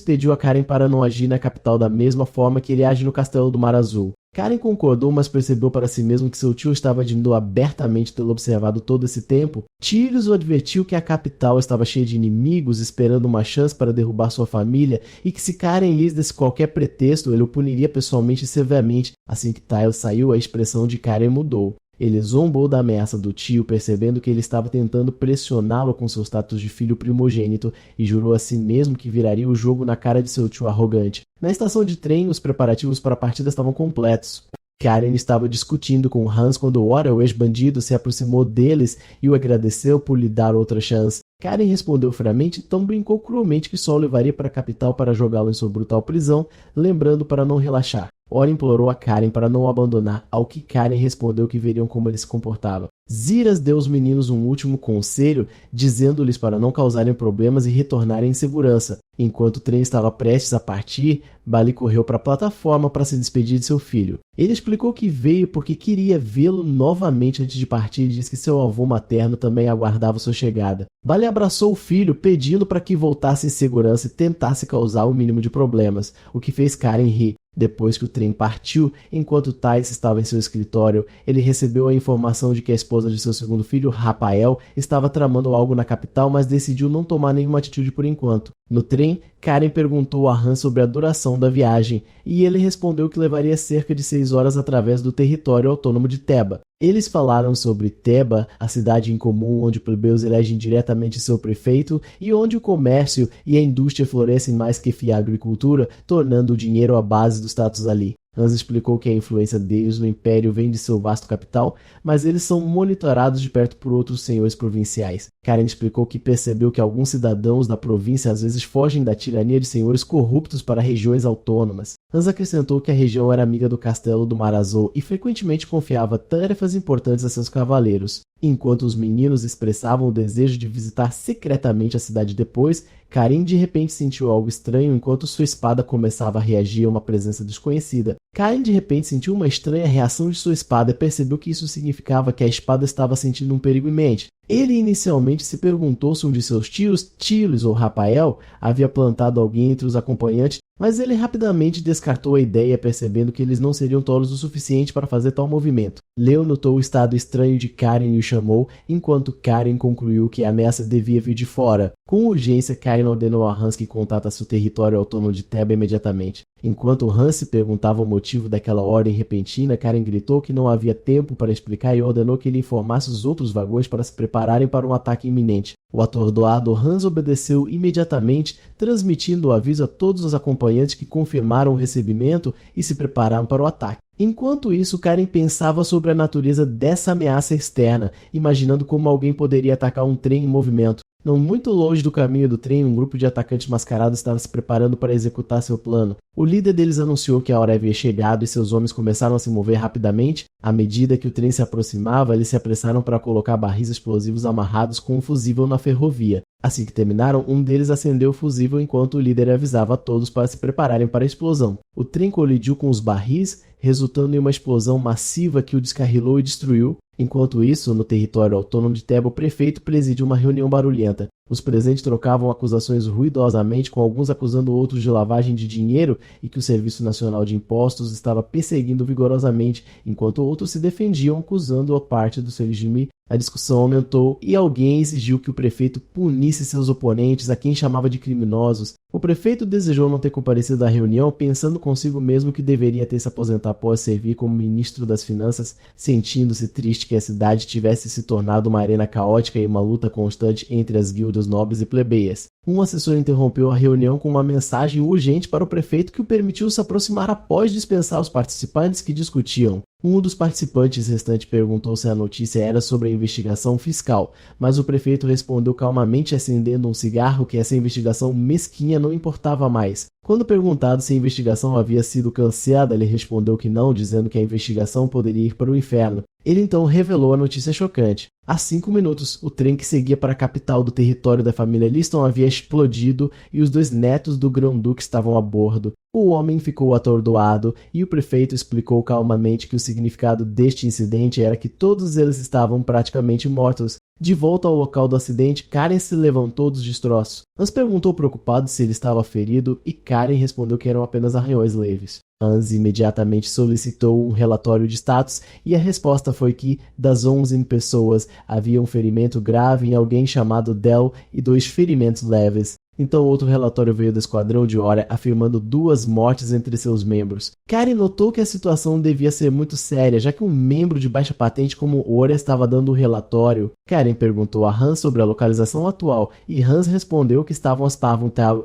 pediu a Karen para não agir na capital da mesma forma que ele age no castelo do Mar Azul. Karen concordou, mas percebeu para si mesmo que seu tio estava admitindo abertamente tê-lo observado todo esse tempo. Tiles o advertiu que a capital estava cheia de inimigos esperando uma chance para derrubar sua família e que se Karen lhes desse qualquer pretexto, ele o puniria pessoalmente e severamente. Assim que Tyler saiu, a expressão de Karen mudou. Ele zombou da ameaça do tio, percebendo que ele estava tentando pressioná-lo com seu status de filho primogênito, e jurou a si mesmo que viraria o jogo na cara de seu tio arrogante. Na estação de trem, os preparativos para a partida estavam completos. Karen estava discutindo com Hans quando Ora, o ex-bandido, se aproximou deles e o agradeceu por lhe dar outra chance. Karen respondeu friamente e então brincou cruelmente que só o levaria para a capital para jogá-lo em sua brutal prisão, lembrando para não relaxar. Ora implorou a Karen para não o abandonar, ao que Karen respondeu que veriam como ele se comportava. Ziras deu aos meninos um último conselho, dizendo-lhes para não causarem problemas e retornarem em segurança. Enquanto o trem estava prestes a partir, Bali correu para a plataforma para se despedir de seu filho. Ele explicou que veio porque queria vê-lo novamente antes de partir e disse que seu avô materno também aguardava sua chegada. Bali abraçou o filho, pedindo para que voltasse em segurança e tentasse causar o mínimo de problemas, o que fez Karen rir. Depois que o trem partiu, enquanto Thais estava em seu escritório, ele recebeu a informação de que a esposa de seu segundo filho, Rafael, estava tramando algo na capital, mas decidiu não tomar nenhuma atitude por enquanto. No trem, Karen perguntou a Han sobre a duração da viagem, e ele respondeu que levaria cerca de 6 horas através do território autônomo de Teba. Eles falaram sobre Teba, a cidade em comum onde plebeus elegem diretamente seu prefeito e onde o comércio e a indústria florescem mais que a agricultura, tornando o dinheiro a base do status ali. Hans explicou que a influência deles no Império vem de seu vasto capital, mas eles são monitorados de perto por outros senhores provinciais. Karen explicou que percebeu que alguns cidadãos da província às vezes fogem da tirania de senhores corruptos para regiões autônomas. Hans acrescentou que a região era amiga do castelo do Mar Azul e frequentemente confiava tarefas importantes a seus cavaleiros. Enquanto os meninos expressavam o desejo de visitar secretamente a cidade depois, Karen de repente sentiu algo estranho enquanto sua espada começava a reagir a uma presença desconhecida. Karen de repente sentiu uma estranha reação de sua espada e percebeu que isso significava que a espada estava sentindo um perigo iminente. Ele inicialmente se perguntou se um de seus tios, Tilos ou Rafael, havia plantado alguém entre os acompanhantes, mas ele rapidamente descartou a ideia, percebendo que eles não seriam tolos o suficiente para fazer tal movimento. Leo notou o estado estranho de Karen e o chamou, enquanto Karen concluiu que a ameaça devia vir de fora. Com urgência, Karen ordenou a Hans que contatasse o território autônomo de Teba imediatamente. Enquanto Hans se perguntava o motivo daquela ordem repentina, Karen gritou que não havia tempo para explicar e ordenou que ele informasse os outros vagões para se prepararem para um ataque iminente. O atordoado Hans obedeceu imediatamente, transmitindo o aviso a todos os acompanhantes que confirmaram o recebimento e se prepararam para o ataque. Enquanto isso, Karen pensava sobre a natureza dessa ameaça externa, imaginando como alguém poderia atacar um trem em movimento. Não muito longe do caminho do trem, um grupo de atacantes mascarados estava se preparando para executar seu plano. O líder deles anunciou que a hora havia chegado e seus homens começaram a se mover rapidamente. À medida que o trem se aproximava, eles se apressaram para colocar barris explosivos amarrados com um fusível na ferrovia. Assim que terminaram, um deles acendeu o fusível enquanto o líder avisava a todos para se prepararem para a explosão. O trem colidiu com os barris, resultando em uma explosão massiva que o descarrilou e destruiu. Enquanto isso, no território autônomo de Teba, o prefeito presidiu uma reunião barulhenta. Os presentes trocavam acusações ruidosamente, com alguns acusando outros de lavagem de dinheiro e que o Serviço Nacional de Impostos estava perseguindo vigorosamente, enquanto outros se defendiam acusando a parte do seu regime. A discussão aumentou e alguém exigiu que o prefeito punisse seus oponentes, a quem chamava de criminosos. O prefeito desejou não ter comparecido à reunião, pensando consigo mesmo que deveria ter se aposentado após servir como ministro das Finanças, sentindo-se triste que a cidade tivesse se tornado uma arena caótica e uma luta constante entre as guildas nobres e plebeias. Um assessor interrompeu a reunião com uma mensagem urgente para o prefeito que o permitiu se aproximar após dispensar os participantes que discutiam. Um dos participantes restantes perguntou se a notícia era sobre a investigação fiscal, mas o prefeito respondeu calmamente, acendendo um cigarro, que essa investigação mesquinha não importava mais. Quando perguntado se a investigação havia sido cancelada, ele respondeu que não, dizendo que a investigação poderia ir para o inferno. Ele então revelou a notícia chocante. Há 5 minutos, o trem que seguia para a capital do território da família Liston havia explodido e os 2 netos do Grão-Duque estavam a bordo. O homem ficou atordoado e o prefeito explicou calmamente que o significado deste incidente era que todos eles estavam praticamente mortos. De volta ao local do acidente, Karen se levantou dos destroços. Hans perguntou preocupado se ele estava ferido e Karen respondeu que eram apenas arranhões leves. Hans imediatamente solicitou um relatório de status e a resposta foi que, das 11 pessoas, havia um ferimento grave em alguém chamado Del e 2 ferimentos leves. Então outro relatório veio do esquadrão de Ora afirmando 2 mortes entre seus membros. Karen notou que a situação devia ser muito séria, já que um membro de baixa patente como Ora estava dando o relatório. Karen perguntou a Hans sobre a localização atual e Hans respondeu que estavam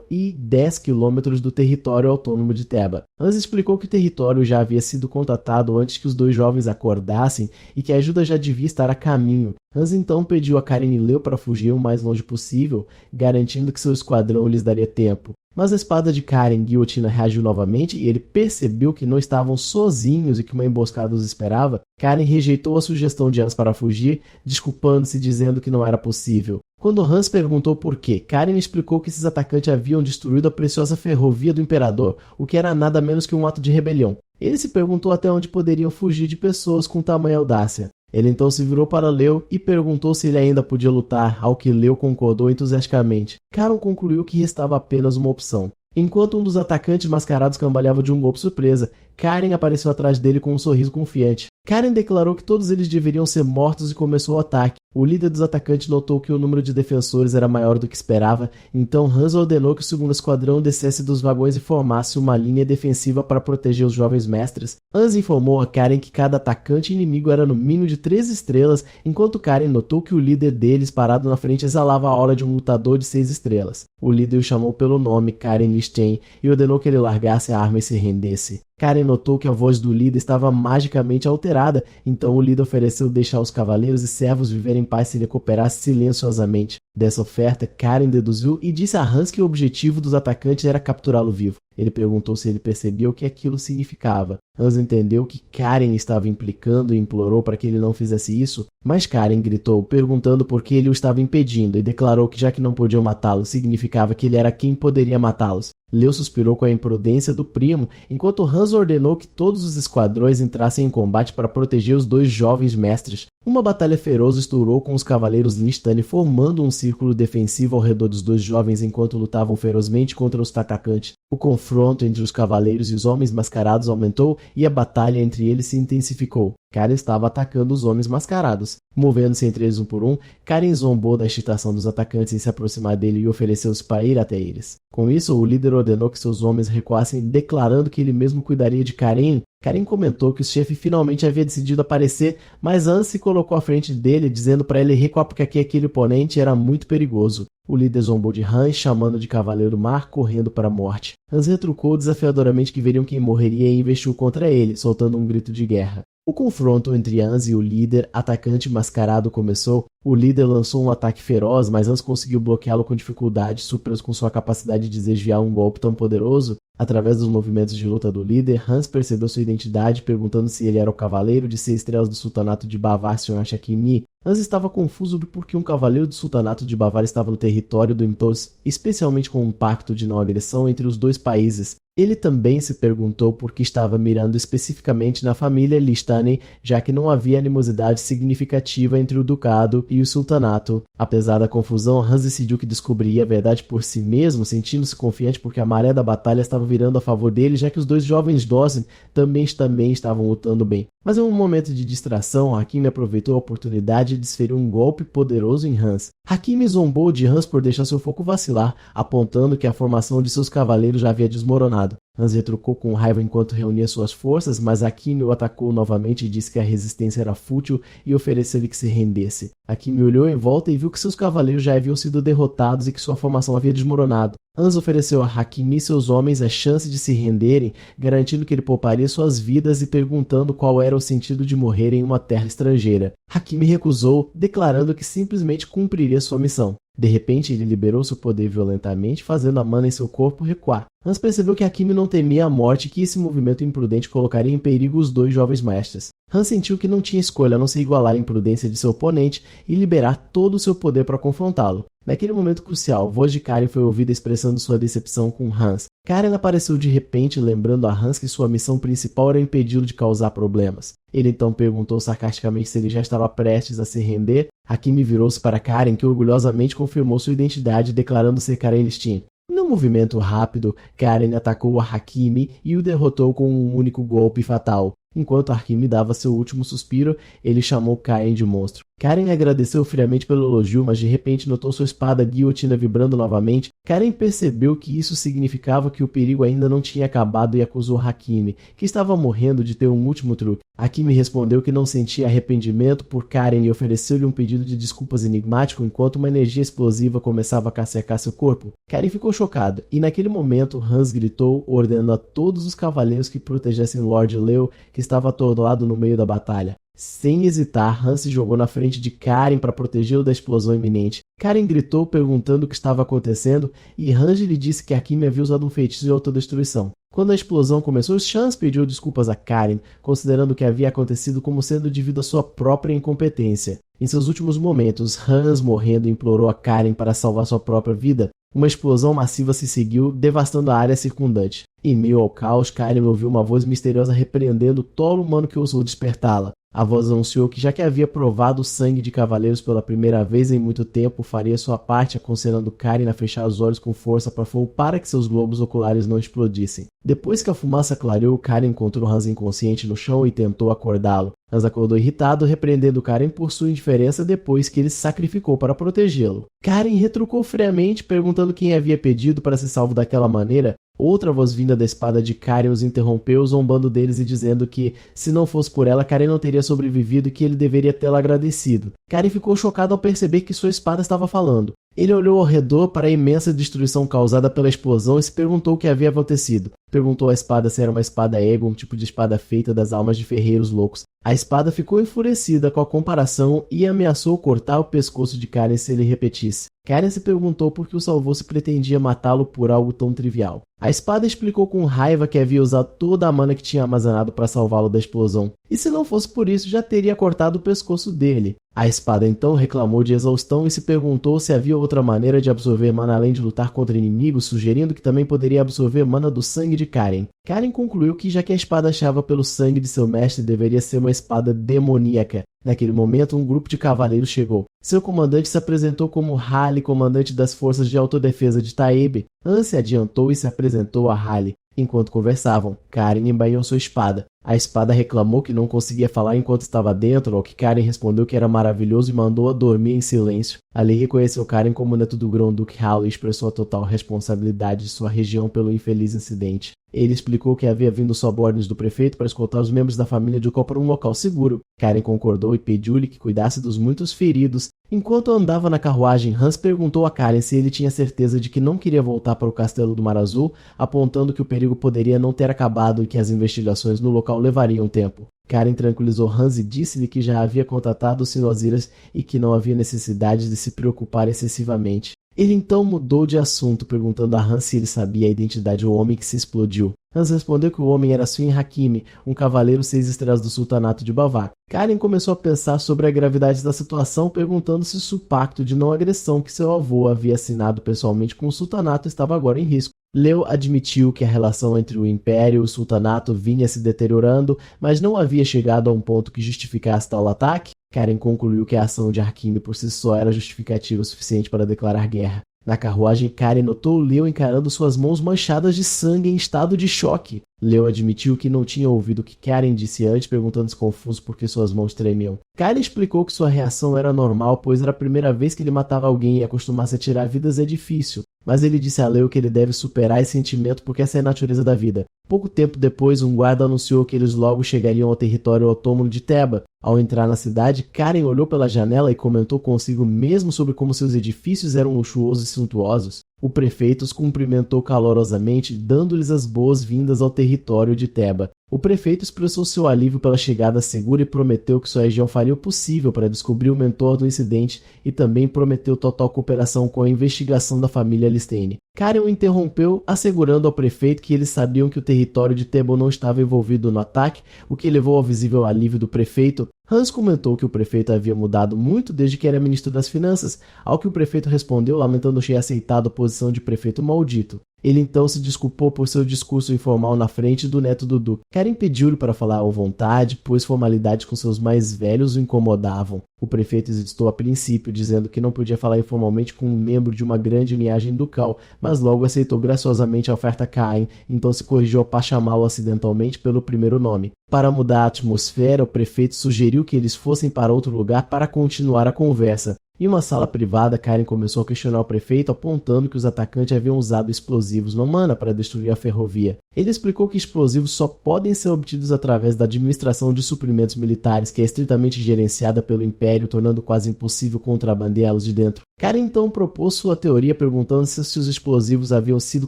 e 10 quilômetros do território autônomo de Teba. Hans explicou que o território já havia sido contatado antes que os 2 jovens acordassem e que a ajuda já devia estar a caminho. Hans então pediu a Karen e Leo para fugir o mais longe possível, garantindo que seu esquadrão lhes daria tempo. Mas a espada de Karen Guillotina reagiu novamente e ele percebeu que não estavam sozinhos e que uma emboscada os esperava. Karen rejeitou a sugestão de Hans para fugir, desculpando-se e dizendo que não era possível. Quando Hans perguntou por quê, Karen explicou que esses atacantes haviam destruído a preciosa ferrovia do Imperador, o que era nada menos que um ato de rebelião. Ele se perguntou até onde poderiam fugir de pessoas com tamanha audácia. Ele então se virou para Leo e perguntou se ele ainda podia lutar, ao que Leo concordou entusiasticamente. Karen concluiu que restava apenas uma opção. Enquanto um dos atacantes mascarados cambaleava de um golpe surpresa, Karen apareceu atrás dele com um sorriso confiante. Karen declarou que todos eles deveriam ser mortos e começou o ataque. O líder dos atacantes notou que o número de defensores era maior do que esperava, então Hans ordenou que o segundo esquadrão descesse dos vagões e formasse uma linha defensiva para proteger os jovens mestres. Hans informou a Karen que cada atacante inimigo era no mínimo de 3 estrelas, enquanto Karen notou que o líder deles, parado na frente, exalava a aura de um lutador de 6 estrelas. O líder o chamou pelo nome, Karen Lichten, e ordenou que ele largasse a arma e se rendesse. Karen notou que a voz do líder estava magicamente alterada, então o líder ofereceu deixar os cavaleiros e servos viverem em paz se ele cooperasse silenciosamente. Dessa oferta, Karen deduziu e disse a Hans que o objetivo dos atacantes era capturá-lo vivo. Ele perguntou se ele percebia o que aquilo significava. Hans entendeu que Karen estava implicando e implorou para que ele não fizesse isso, mas Karen gritou, perguntando por que ele o estava impedindo, e declarou que já que não podiam matá-lo, significava que ele era quem poderia matá-los. Leo suspirou com a imprudência do primo, enquanto Hans ordenou que todos os esquadrões entrassem em combate para proteger os 2 jovens mestres. Uma batalha feroz estourou com os cavaleiros Listani formando um círculo defensivo ao redor dos 2 jovens enquanto lutavam ferozmente contra os atacantes. O confronto entre os cavaleiros e os homens mascarados aumentou e a batalha entre eles se intensificou. Karen estava atacando os homens mascarados. Movendo-se entre eles um por um, Karen zombou da excitação dos atacantes em se aproximar dele e ofereceu-se para ir até eles. Com isso, o líder ordenou que seus homens recuassem, declarando que ele mesmo cuidaria de Karen. Karen comentou que o chefe finalmente havia decidido aparecer, mas Hans se colocou à frente dele, dizendo para ele recuar porque aquele oponente era muito perigoso. O líder zombou de Hans, chamando de Cavaleiro do Mar, correndo para a morte. Hans retrucou desafiadoramente que veriam quem morreria e investiu contra ele, soltando um grito de guerra. O confronto entre Hans e o líder atacante mascarado começou. O líder lançou um ataque feroz, mas Hans conseguiu bloqueá-lo com dificuldade, surpreso com sua capacidade de desviar um golpe tão poderoso. Através dos movimentos de luta do líder, Hans percebeu sua identidade, perguntando se ele era o cavaleiro de 6 estrelas do sultanato de Bavar, Sr. Shakimi. Hans estava confuso do porquê um cavaleiro do sultanato de Bavar estava no território do Imtos, especialmente com um pacto de não agressão entre os 2 países. Ele também se perguntou por que estava mirando especificamente na família Listani, já que não havia animosidade significativa entre o ducado e o sultanato. Apesar da confusão, Hans decidiu que descobriria a verdade por si mesmo, sentindo-se confiante porque a maré da batalha estava virando a favor dele, já que os 2 jovens Dawson também estavam lutando bem. Mas em um momento de distração, Hakimi aproveitou a oportunidade e desferiu um golpe poderoso em Hans. Hakimi zombou de Hans por deixar seu foco vacilar, apontando que a formação de seus cavaleiros já havia desmoronado. Hans retrucou com raiva enquanto reunia suas forças, mas Hakimi o atacou novamente e disse que a resistência era fútil e ofereceu-lhe que se rendesse. Hakimi olhou em volta e viu que seus cavaleiros já haviam sido derrotados e que sua formação havia desmoronado. Hans ofereceu a Hakimi e seus homens a chance de se renderem, garantindo que ele pouparia suas vidas e perguntando qual era o sentido de morrer em uma terra estrangeira. Hakimi recusou, declarando que simplesmente cumpriria sua missão. De repente, ele liberou seu poder violentamente, fazendo a mana em seu corpo recuar. Hans percebeu que Hakimi não temia a morte e que esse movimento imprudente colocaria em perigo os 2 jovens mestres. Hans sentiu que não tinha escolha a não se igualar à imprudência de seu oponente e liberar todo o seu poder para confrontá-lo. Naquele momento crucial, a voz de Karen foi ouvida expressando sua decepção com Hans. Karen apareceu de repente, lembrando a Hans que sua missão principal era impedi-lo de causar problemas. Ele então perguntou sarcasticamente se ele já estava prestes a se render. Hakimi virou-se para Karen, que orgulhosamente confirmou sua identidade, declarando ser Karen Listin. Num movimento rápido, Karen atacou a Hakimi e o derrotou com um único golpe fatal. Enquanto Hakimi dava seu último suspiro, ele chamou Karen de monstro. Karen agradeceu friamente pelo elogio, mas de repente notou sua espada guilhotina vibrando novamente. Karen percebeu que isso significava que o perigo ainda não tinha acabado e acusou Hakime, que estava morrendo, de ter um último truque. Hakime respondeu que não sentia arrependimento por Karen e ofereceu-lhe um pedido de desculpas enigmático enquanto uma energia explosiva começava a cercar seu corpo. Karen ficou chocada, e naquele momento Hans gritou, ordenando a todos os cavaleiros que protegessem Lord Leo, que estava atolado no meio da batalha. Sem hesitar, Hans se jogou na frente de Karen para protegê-lo da explosão iminente. Karen gritou perguntando o que estava acontecendo e Hans lhe disse que Hakime havia usado um feitiço de autodestruição. Quando a explosão começou, Hans pediu desculpas a Karen, considerando o que havia acontecido como sendo devido à sua própria incompetência. Em seus últimos momentos, Hans, morrendo, implorou a Karen para salvar sua própria vida. Uma explosão massiva se seguiu, devastando a área circundante. Em meio ao caos, Karen ouviu uma voz misteriosa repreendendo o tolo humano que ousou despertá-la. A voz anunciou que, já que havia provado o sangue de cavaleiros pela primeira vez em muito tempo, faria sua parte, aconselhando Karen a fechar os olhos com força para fogo para que seus globos oculares não explodissem. Depois que a fumaça clareou, Karen encontrou Hans inconsciente no chão e tentou acordá-lo. Hans acordou irritado, repreendendo Karen por sua indiferença depois que ele se sacrificou para protegê-lo. Karen retrucou friamente, perguntando quem havia pedido para ser salvo daquela maneira. Outra voz vinda da espada de Karen os interrompeu, zombando deles e dizendo que, se não fosse por ela, Karen não teria sobrevivido e que ele deveria tê-la agradecido. Karen ficou chocado ao perceber que sua espada estava falando. Ele olhou ao redor para a imensa destruição causada pela explosão e se perguntou o que havia acontecido. Perguntou à espada se era uma espada Ego, um tipo de espada feita das almas de ferreiros loucos. A espada ficou enfurecida com a comparação e ameaçou cortar o pescoço de Karen se ele repetisse. Karen se perguntou por que o salvou se pretendia matá-lo por algo tão trivial. A espada explicou com raiva que havia usado toda a mana que tinha armazenado para salvá-lo da explosão. E se não fosse por isso, já teria cortado o pescoço dele. A espada então reclamou de exaustão e se perguntou se havia outra maneira de absorver mana além de lutar contra inimigos, sugerindo que também poderia absorver mana do sangue de Karen. Karen concluiu que, já que a espada achava pelo sangue de seu mestre, deveria ser uma espada demoníaca. Naquele momento, um grupo de cavaleiros chegou. Seu comandante se apresentou como Halle, comandante das forças de autodefesa de Taebe. Hans se adiantou e se apresentou a Halle. Enquanto conversavam, Karen embainhou sua espada. A espada reclamou que não conseguia falar enquanto estava dentro, ao que Karen respondeu que era maravilhoso e mandou-a dormir em silêncio. Ali reconheceu Karen como neto do Grão-Duque Hall e expressou a total responsabilidade de sua região pelo infeliz incidente. Ele explicou que havia vindo sob ordens do prefeito para escoltar os membros da família de Cole para um local seguro. Karen concordou e pediu-lhe que cuidasse dos muitos feridos. Enquanto andava na carruagem, Hans perguntou a Karen se ele tinha certeza de que não queria voltar para o castelo do Mar Azul, apontando que o perigo poderia não ter acabado e que as investigações no local levariam tempo. Karen tranquilizou Hans e disse-lhe que já havia contatado os Sinosiras e que não havia necessidade de se preocupar excessivamente. Ele então mudou de assunto, perguntando a Hans se ele sabia a identidade do homem que se explodiu. Hans respondeu que o homem era Swin Hakime, um cavaleiro 6 estrelas do sultanato de Bavak. Karen começou a pensar sobre a gravidade da situação, perguntando-se se o pacto de não agressão que seu avô havia assinado pessoalmente com o sultanato estava agora em risco. Leo admitiu que a relação entre o Império e o Sultanato vinha se deteriorando, mas não havia chegado a um ponto que justificasse tal ataque. Karen concluiu que a ação de Hakime por si só era justificativa o suficiente para declarar guerra. Na carruagem, Karen notou Leo encarando suas mãos manchadas de sangue em estado de choque. Leo admitiu que não tinha ouvido o que Karen disse antes, perguntando-se confuso por que suas mãos tremiam. Karen explicou que sua reação era normal, pois era a primeira vez que ele matava alguém e acostumar-se a tirar vidas é difícil. Mas ele disse a Leo que ele deve superar esse sentimento porque essa é a natureza da vida. Pouco tempo depois, um guarda anunciou que eles logo chegariam ao território autônomo de Teba. Ao entrar na cidade, Karen olhou pela janela e comentou consigo mesmo sobre como seus edifícios eram luxuosos e suntuosos. O prefeito os cumprimentou calorosamente, dando-lhes as boas-vindas ao território de Teba. O prefeito expressou seu alívio pela chegada segura e prometeu que sua região faria o possível para descobrir o mentor do incidente e também prometeu total cooperação com a investigação da família Listene. Karen o interrompeu, assegurando ao prefeito que eles sabiam que o território de Tebo não estava envolvido no ataque, o que levou ao visível alívio do prefeito. Hans comentou que o prefeito havia mudado muito desde que era ministro das finanças, ao que o prefeito respondeu lamentando ter aceitado a posição de prefeito maldito. Ele então se desculpou por seu discurso informal na frente do neto do Duque. Karen pediu-lhe para falar à vontade, pois formalidades com seus mais velhos o incomodavam. O prefeito hesitou a princípio, dizendo que não podia falar informalmente com um membro de uma grande linhagem ducal, mas logo aceitou graciosamente a oferta a Karen, então se corrigiu para chamá-lo acidentalmente pelo primeiro nome. Para mudar a atmosfera, o prefeito sugeriu que eles fossem para outro lugar para continuar a conversa. Em uma sala privada, Karen começou a questionar o prefeito, apontando que os atacantes haviam usado explosivos no Mana para destruir a ferrovia. Ele explicou que explosivos só podem ser obtidos através da administração de suprimentos militares, que é estritamente gerenciada pelo Império, tornando quase impossível contrabandeá-los de dentro. Karen então propôs sua teoria, perguntando se os explosivos haviam sido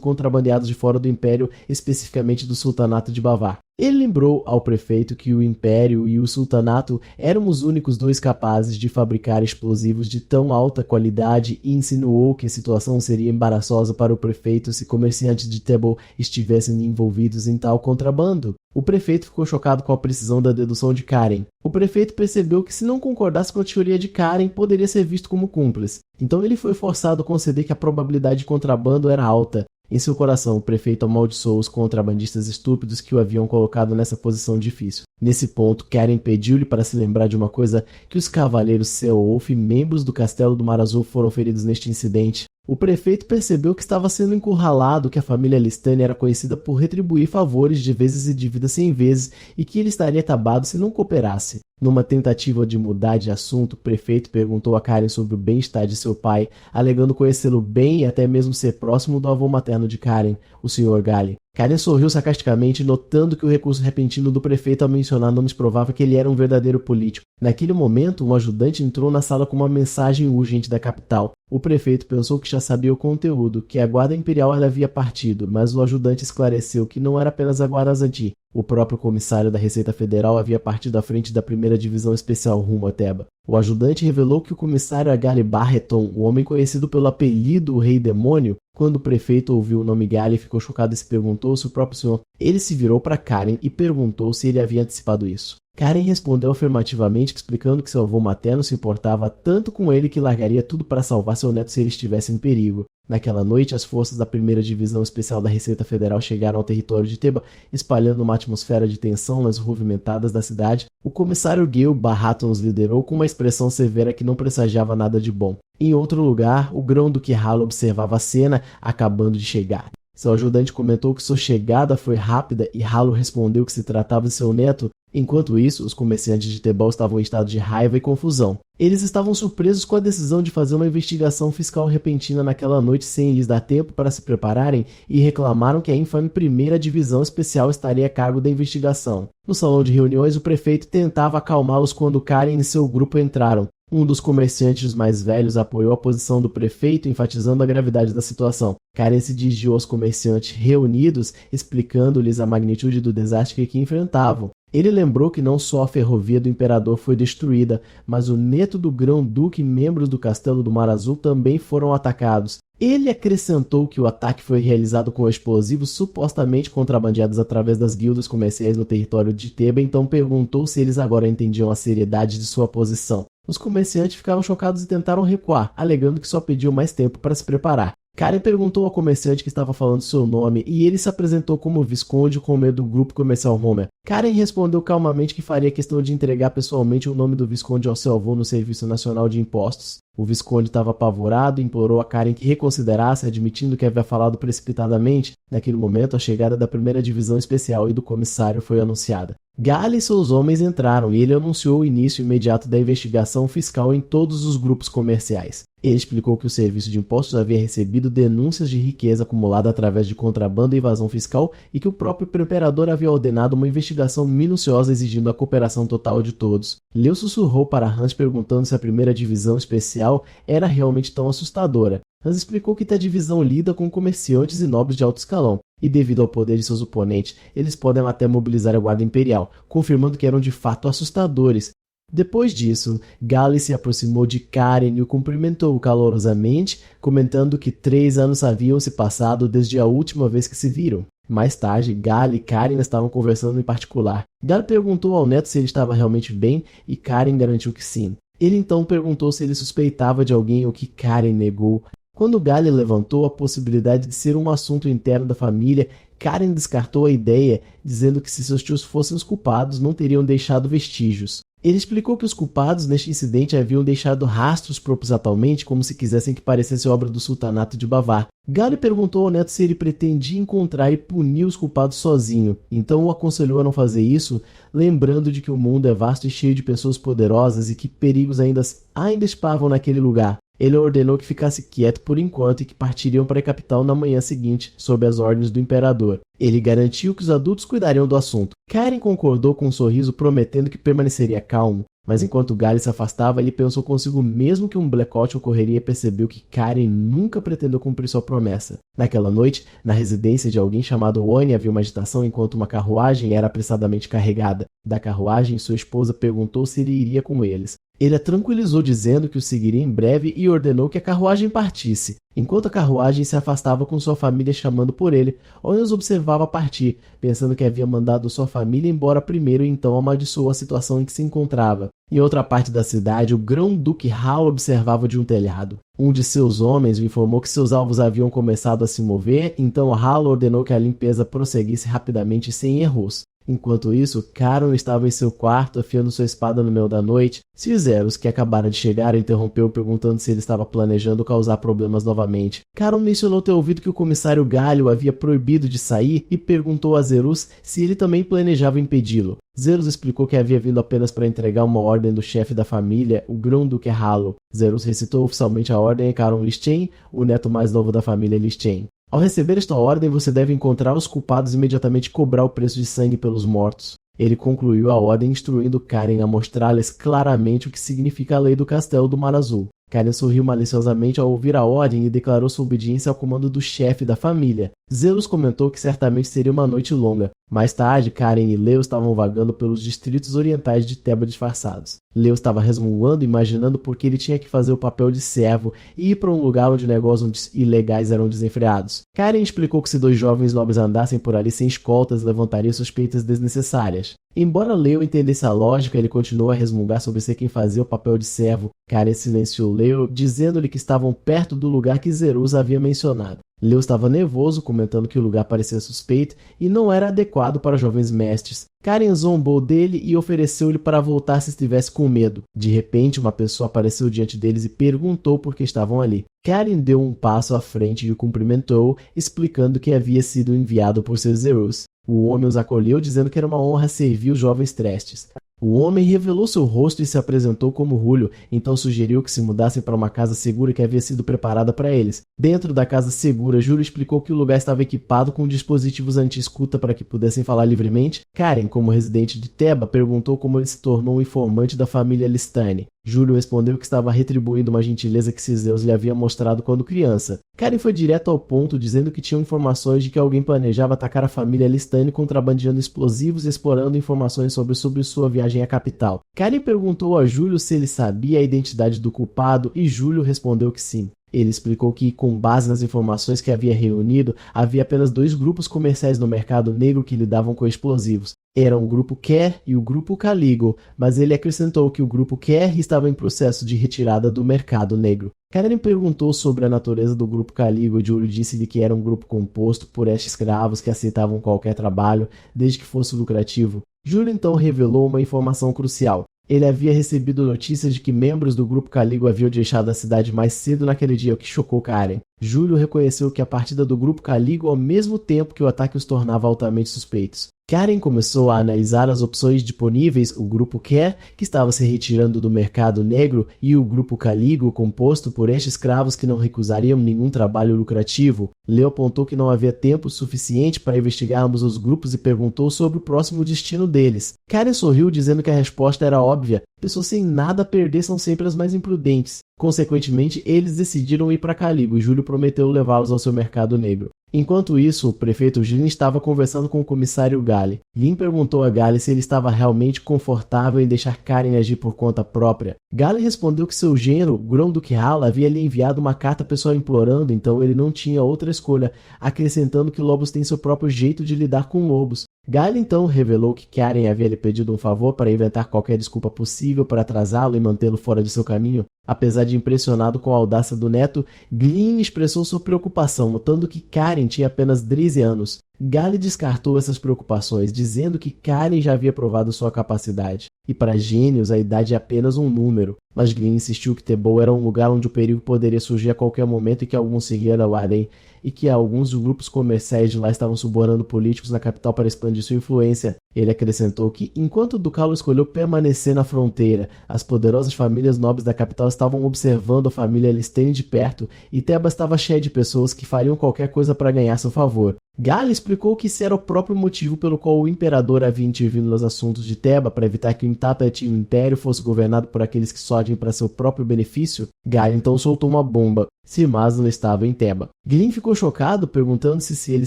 contrabandeados de fora do Império, especificamente do Sultanato de Bavar. Ele lembrou ao prefeito que o Império e o Sultanato eram os únicos dois capazes de fabricar explosivos de tão alta qualidade e insinuou que a situação seria embaraçosa para o prefeito se comerciantes de Tebel estivessem envolvidos em tal contrabando. O prefeito ficou chocado com a precisão da dedução de Karen. O prefeito percebeu que se não concordasse com a teoria de Karen, poderia ser visto como cúmplice. Então ele foi forçado a conceder que a probabilidade de contrabando era alta. Em seu coração, o prefeito amaldiçoou os contrabandistas estúpidos que o haviam colocado nessa posição difícil. Nesse ponto, Karen pediu-lhe para se lembrar de uma coisa, que os cavaleiros Ceolwulf, membros do Castelo do Mar Azul, foram feridos neste incidente. O prefeito percebeu que estava sendo encurralado, que a família Listane era conhecida por retribuir favores de vezes e dívidas 100 vezes e que ele estaria acabado se não cooperasse. Numa tentativa de mudar de assunto, o prefeito perguntou a Karen sobre o bem-estar de seu pai, alegando conhecê-lo bem e até mesmo ser próximo do avô materno de Karen, o Sr. Gale. Karen sorriu sarcasticamente, notando que o recurso repentino do prefeito ao mencionar nomes provava que ele era um verdadeiro político. Naquele momento, um ajudante entrou na sala com uma mensagem urgente da capital. O prefeito pensou que já sabia o conteúdo, que a guarda imperial havia partido, mas o ajudante esclareceu que não era apenas a guarda Azanti. O próprio comissário da Receita Federal havia partido à frente da primeira divisão especial rumo a Teba. O ajudante revelou que o comissário é Gale Barreton, o homem conhecido pelo apelido Rei Demônio. Quando o prefeito ouviu o nome Gale, ficou chocado e se perguntou se o próprio senhor. Ele se virou para Karen e perguntou se ele havia antecipado isso. Karen respondeu afirmativamente, explicando que seu avô materno se importava tanto com ele que largaria tudo para salvar seu neto se ele estivesse em perigo. Naquela noite, as forças da primeira divisão especial da Receita Federal chegaram ao território de Teba, espalhando uma atmosfera de tensão nas ruas movimentadas da cidade. O comissário Gale Barraton os liderou com uma expressão severa que não pressagiava nada de bom. Em outro lugar, o grão-duque Halo observava a cena, acabando de chegar. Seu ajudante comentou que sua chegada foi rápida e Halo respondeu que se tratava de seu neto. Enquanto isso, os comerciantes de Tebal estavam em estado de raiva e confusão. Eles estavam surpresos com a decisão de fazer uma investigação fiscal repentina naquela noite sem lhes dar tempo para se prepararem e reclamaram que a infame primeira divisão especial estaria a cargo da investigação. No salão de reuniões, o prefeito tentava acalmá-los quando Karen e seu grupo entraram. Um dos comerciantes mais velhos apoiou a posição do prefeito, enfatizando a gravidade da situação. Karen se dirigiu aos comerciantes reunidos, explicando-lhes a magnitude do desastre que enfrentavam. Ele lembrou que não só a ferrovia do Imperador foi destruída, mas o neto do Grão-Duque e membros do Castelo do Mar Azul também foram atacados. Ele acrescentou que o ataque foi realizado com explosivos supostamente contrabandeados através das guildas comerciais no território de Teba, então perguntou se eles agora entendiam a seriedade de sua posição. Os comerciantes ficaram chocados e tentaram recuar, alegando que só pediam mais tempo para se preparar. Karen perguntou ao comerciante que estava falando seu nome e ele se apresentou como Visconde com medo do grupo comercial Homer. Karen respondeu calmamente que faria questão de entregar pessoalmente o nome do Visconde ao seu avô no Serviço Nacional de Impostos. O Visconde estava apavorado e implorou a Karen que reconsiderasse, admitindo que havia falado precipitadamente. Naquele momento, a chegada da primeira divisão especial e do comissário foi anunciada. Gale e seus homens entraram e ele anunciou o início imediato da investigação fiscal em todos os grupos comerciais. Ele explicou que o Serviço de Impostos havia recebido denúncias de riqueza acumulada através de contrabando e evasão fiscal e que o próprio imperador havia ordenado uma investigação minuciosa exigindo a cooperação total de todos. Leo sussurrou para Hans perguntando se a primeira divisão especial era realmente tão assustadora. Hans explicou que a divisão lida com comerciantes e nobres de alto escalão, e devido ao poder de seus oponentes, eles podem até mobilizar a guarda imperial, confirmando que eram de fato assustadores. Depois disso, Gale se aproximou de Karen e o cumprimentou calorosamente, comentando que 3 anos haviam se passado desde a última vez que se viram. Mais tarde, Gale e Karen estavam conversando em particular. Gale perguntou ao neto se ele estava realmente bem e Karen garantiu que sim. Ele então perguntou se ele suspeitava de alguém, o que Karen negou. Quando Gale levantou a possibilidade de ser um assunto interno da família, Karen descartou a ideia, dizendo que se seus tios fossem os culpados, não teriam deixado vestígios. Ele explicou que os culpados neste incidente haviam deixado rastros propositalmente, como se quisessem que parecesse obra do sultanato de Bavar. Gale perguntou ao neto se ele pretendia encontrar e punir os culpados sozinho, então o aconselhou a não fazer isso, lembrando de que o mundo é vasto e cheio de pessoas poderosas e que perigos ainda espavam naquele lugar. Ele ordenou que ficasse quieto por enquanto e que partiriam para a capital na manhã seguinte, sob as ordens do imperador. Ele garantiu que os adultos cuidariam do assunto. Karen concordou com um sorriso, prometendo que permaneceria calmo, mas enquanto Gale se afastava, ele pensou consigo mesmo que um blackout ocorreria e percebeu que Karen nunca pretendeu cumprir sua promessa. Naquela noite, na residência de alguém chamado Wayne, havia uma agitação enquanto uma carruagem era apressadamente carregada. Da carruagem, sua esposa perguntou se ele iria com eles. Ele a tranquilizou dizendo que o seguiria em breve e ordenou que a carruagem partisse. Enquanto a carruagem se afastava com sua família chamando por ele, Owen os observava partir, pensando que havia mandado sua família embora primeiro e então amaldiçoou a situação em que se encontrava. Em outra parte da cidade, o grão-duque Hal observava de um telhado. Um de seus homens o informou que seus alvos haviam começado a se mover, então Hal ordenou que a limpeza prosseguisse rapidamente sem erros. Enquanto isso, Caron estava em seu quarto afiando sua espada no meio da noite. Zeros, que acabara de chegar, interrompeu perguntando se ele estava planejando causar problemas novamente. Caron mencionou ter ouvido que o comissário Gale o havia proibido de sair e perguntou a Zerus se ele também planejava impedi-lo. Zerus explicou que havia vindo apenas para entregar uma ordem do chefe da família, o grão-duque Halo. Zerus recitou oficialmente a ordem e Caron Lichten, o neto mais novo da família Lichten. Ao receber esta ordem, você deve encontrar os culpados e imediatamente cobrar o preço de sangue pelos mortos. Ele concluiu a ordem instruindo Karen a mostrar-lhes claramente o que significa a lei do castelo do Mar Azul. Karen sorriu maliciosamente ao ouvir a ordem e declarou sua obediência ao comando do chefe da família. Zeus comentou que certamente seria uma noite longa. Mais tarde, Karen e Leo estavam vagando pelos distritos orientais de Teba disfarçados. Leo estava resmungando, imaginando por que ele tinha que fazer o papel de servo e ir para um lugar onde negócios ilegais eram desenfreados. Karen explicou que se dois jovens nobres andassem por ali sem escoltas, levantaria suspeitas desnecessárias. Embora Leo entendesse a lógica, ele continuou a resmungar sobre ser quem fazia o papel de servo. Karen silenciou Leo, dizendo-lhe que estavam perto do lugar que Zerus havia mencionado. Leo estava nervoso, comentando que o lugar parecia suspeito e não era adequado para jovens mestres. Karen zombou dele e ofereceu-lhe para voltar se estivesse com medo. De repente, uma pessoa apareceu diante deles e perguntou por que estavam ali. Karen deu um passo à frente e o cumprimentou, explicando que havia sido enviado por seu Zerus. O homem os acolheu, dizendo que era uma honra servir os jovens Trestes. O homem revelou seu rosto e se apresentou como Julio, então sugeriu que se mudassem para uma casa segura que havia sido preparada para eles. Dentro da casa segura, Julio explicou que o lugar estava equipado com dispositivos anti-escuta para que pudessem falar livremente. Karen, como residente de Teba, perguntou como ele se tornou um informante da família Listane. Júlio respondeu que estava retribuindo uma gentileza que Zeus lhe havia mostrado quando criança. Karen foi direto ao ponto, dizendo que tinham informações de que alguém planejava atacar a família Listane contrabandeando explosivos e explorando informações sobre sua viagem à capital. Karen perguntou a Júlio se ele sabia a identidade do culpado e Júlio respondeu que sim. Ele explicou que, com base nas informações que havia reunido, havia apenas 2 grupos comerciais no mercado negro que lidavam com explosivos. Eram o Grupo Kerr e o Grupo Caligo, mas ele acrescentou que o Grupo Kerr estava em processo de retirada do mercado negro. Karen perguntou sobre a natureza do Grupo Caligo e Júlio disse-lhe que era um grupo composto por escravos que aceitavam qualquer trabalho, desde que fosse lucrativo. Júlio então revelou uma informação crucial. Ele havia recebido notícias de que membros do Grupo Caligo haviam deixado a cidade mais cedo naquele dia, o que chocou Karen. Júlio reconheceu que a partida do Grupo Caligo ao mesmo tempo que o ataque os tornava altamente suspeitos. Karen começou a analisar as opções disponíveis, o Grupo Kerr, que estava se retirando do mercado negro, e o Grupo Caligo, composto por ex-escravos que não recusariam nenhum trabalho lucrativo. Leo apontou que não havia tempo suficiente para investigar ambos os grupos e perguntou sobre o próximo destino deles. Karen sorriu, dizendo que a resposta era óbvia. Pessoas sem nada a perder são sempre as mais imprudentes. Consequentemente, eles decidiram ir para Caligo e Júlio prometeu levá-los ao seu mercado negro. Enquanto isso, o prefeito Jin estava conversando com o comissário Gale. Jin perguntou a Gale se ele estava realmente confortável em deixar Karen agir por conta própria. Gale respondeu que seu genro, Grão-Duque Hala, havia lhe enviado uma carta pessoal implorando, então ele não tinha outra escolha, acrescentando que lobos têm seu próprio jeito de lidar com lobos. Gale então revelou que Karen havia lhe pedido um favor para inventar qualquer desculpa possível para atrasá-lo e mantê-lo fora de seu caminho. Apesar de impressionado com a audácia do neto, Glynn expressou sua preocupação, notando que Karen tinha apenas 13 anos. Gale descartou essas preocupações, dizendo que Karen já havia provado sua capacidade. E para gênios, a idade é apenas um número. Mas Glynn insistiu que Tebow era um lugar onde o perigo poderia surgir a qualquer momento e que alguns seguiam o harém, e que alguns grupos comerciais de lá estavam subornando políticos na capital para expandir sua influência. Ele acrescentou que, enquanto Ducalo escolheu permanecer na fronteira, as poderosas famílias nobres da capital estavam observando a família Listene de perto, e Teba estava cheia de pessoas que fariam qualquer coisa para ganhar seu favor. Gale explicou que esse era o próprio motivo pelo qual o imperador havia intervindo nos assuntos de Teba para evitar que o intapetino império fosse governado por aqueles que só agem para seu próprio benefício. Gale então soltou uma bomba, se Mazon estava em Teba. Glynn ficou chocado, perguntando-se se ele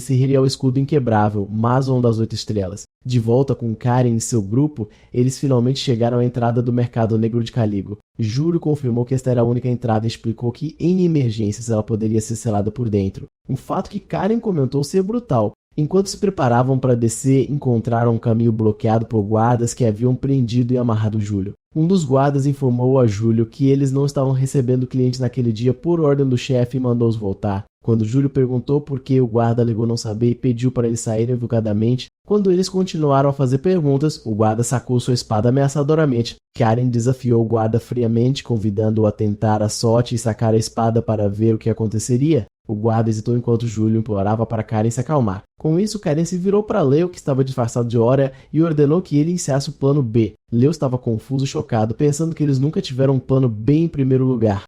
seguiria ao escudo inquebrável, Mazon das 8 estrelas. De volta com Karen e seu grupo, eles finalmente chegaram à entrada do mercado negro de Caligo. Júlio confirmou que esta era a única entrada e explicou que, em emergências, ela poderia ser selada por dentro. Um fato que Karen comentou ser brutal. Enquanto se preparavam para descer, encontraram um caminho bloqueado por guardas que haviam prendido e amarrado Júlio. Um dos guardas informou a Júlio que eles não estavam recebendo clientes naquele dia por ordem do chefe e mandou-os voltar. Quando Júlio perguntou por que o guarda alegou não saber e pediu para eles saírem educadamente, quando eles continuaram a fazer perguntas, o guarda sacou sua espada ameaçadoramente. Karen desafiou o guarda friamente, convidando-o a tentar a sorte e sacar a espada para ver o que aconteceria. O guarda hesitou enquanto Júlio implorava para Karen se acalmar. Com isso, Karen se virou para Leo, que estava disfarçado de Oria, e ordenou que ele iniciasse o plano B. Leo estava confuso e chocado, pensando que eles nunca tiveram um plano B em primeiro lugar.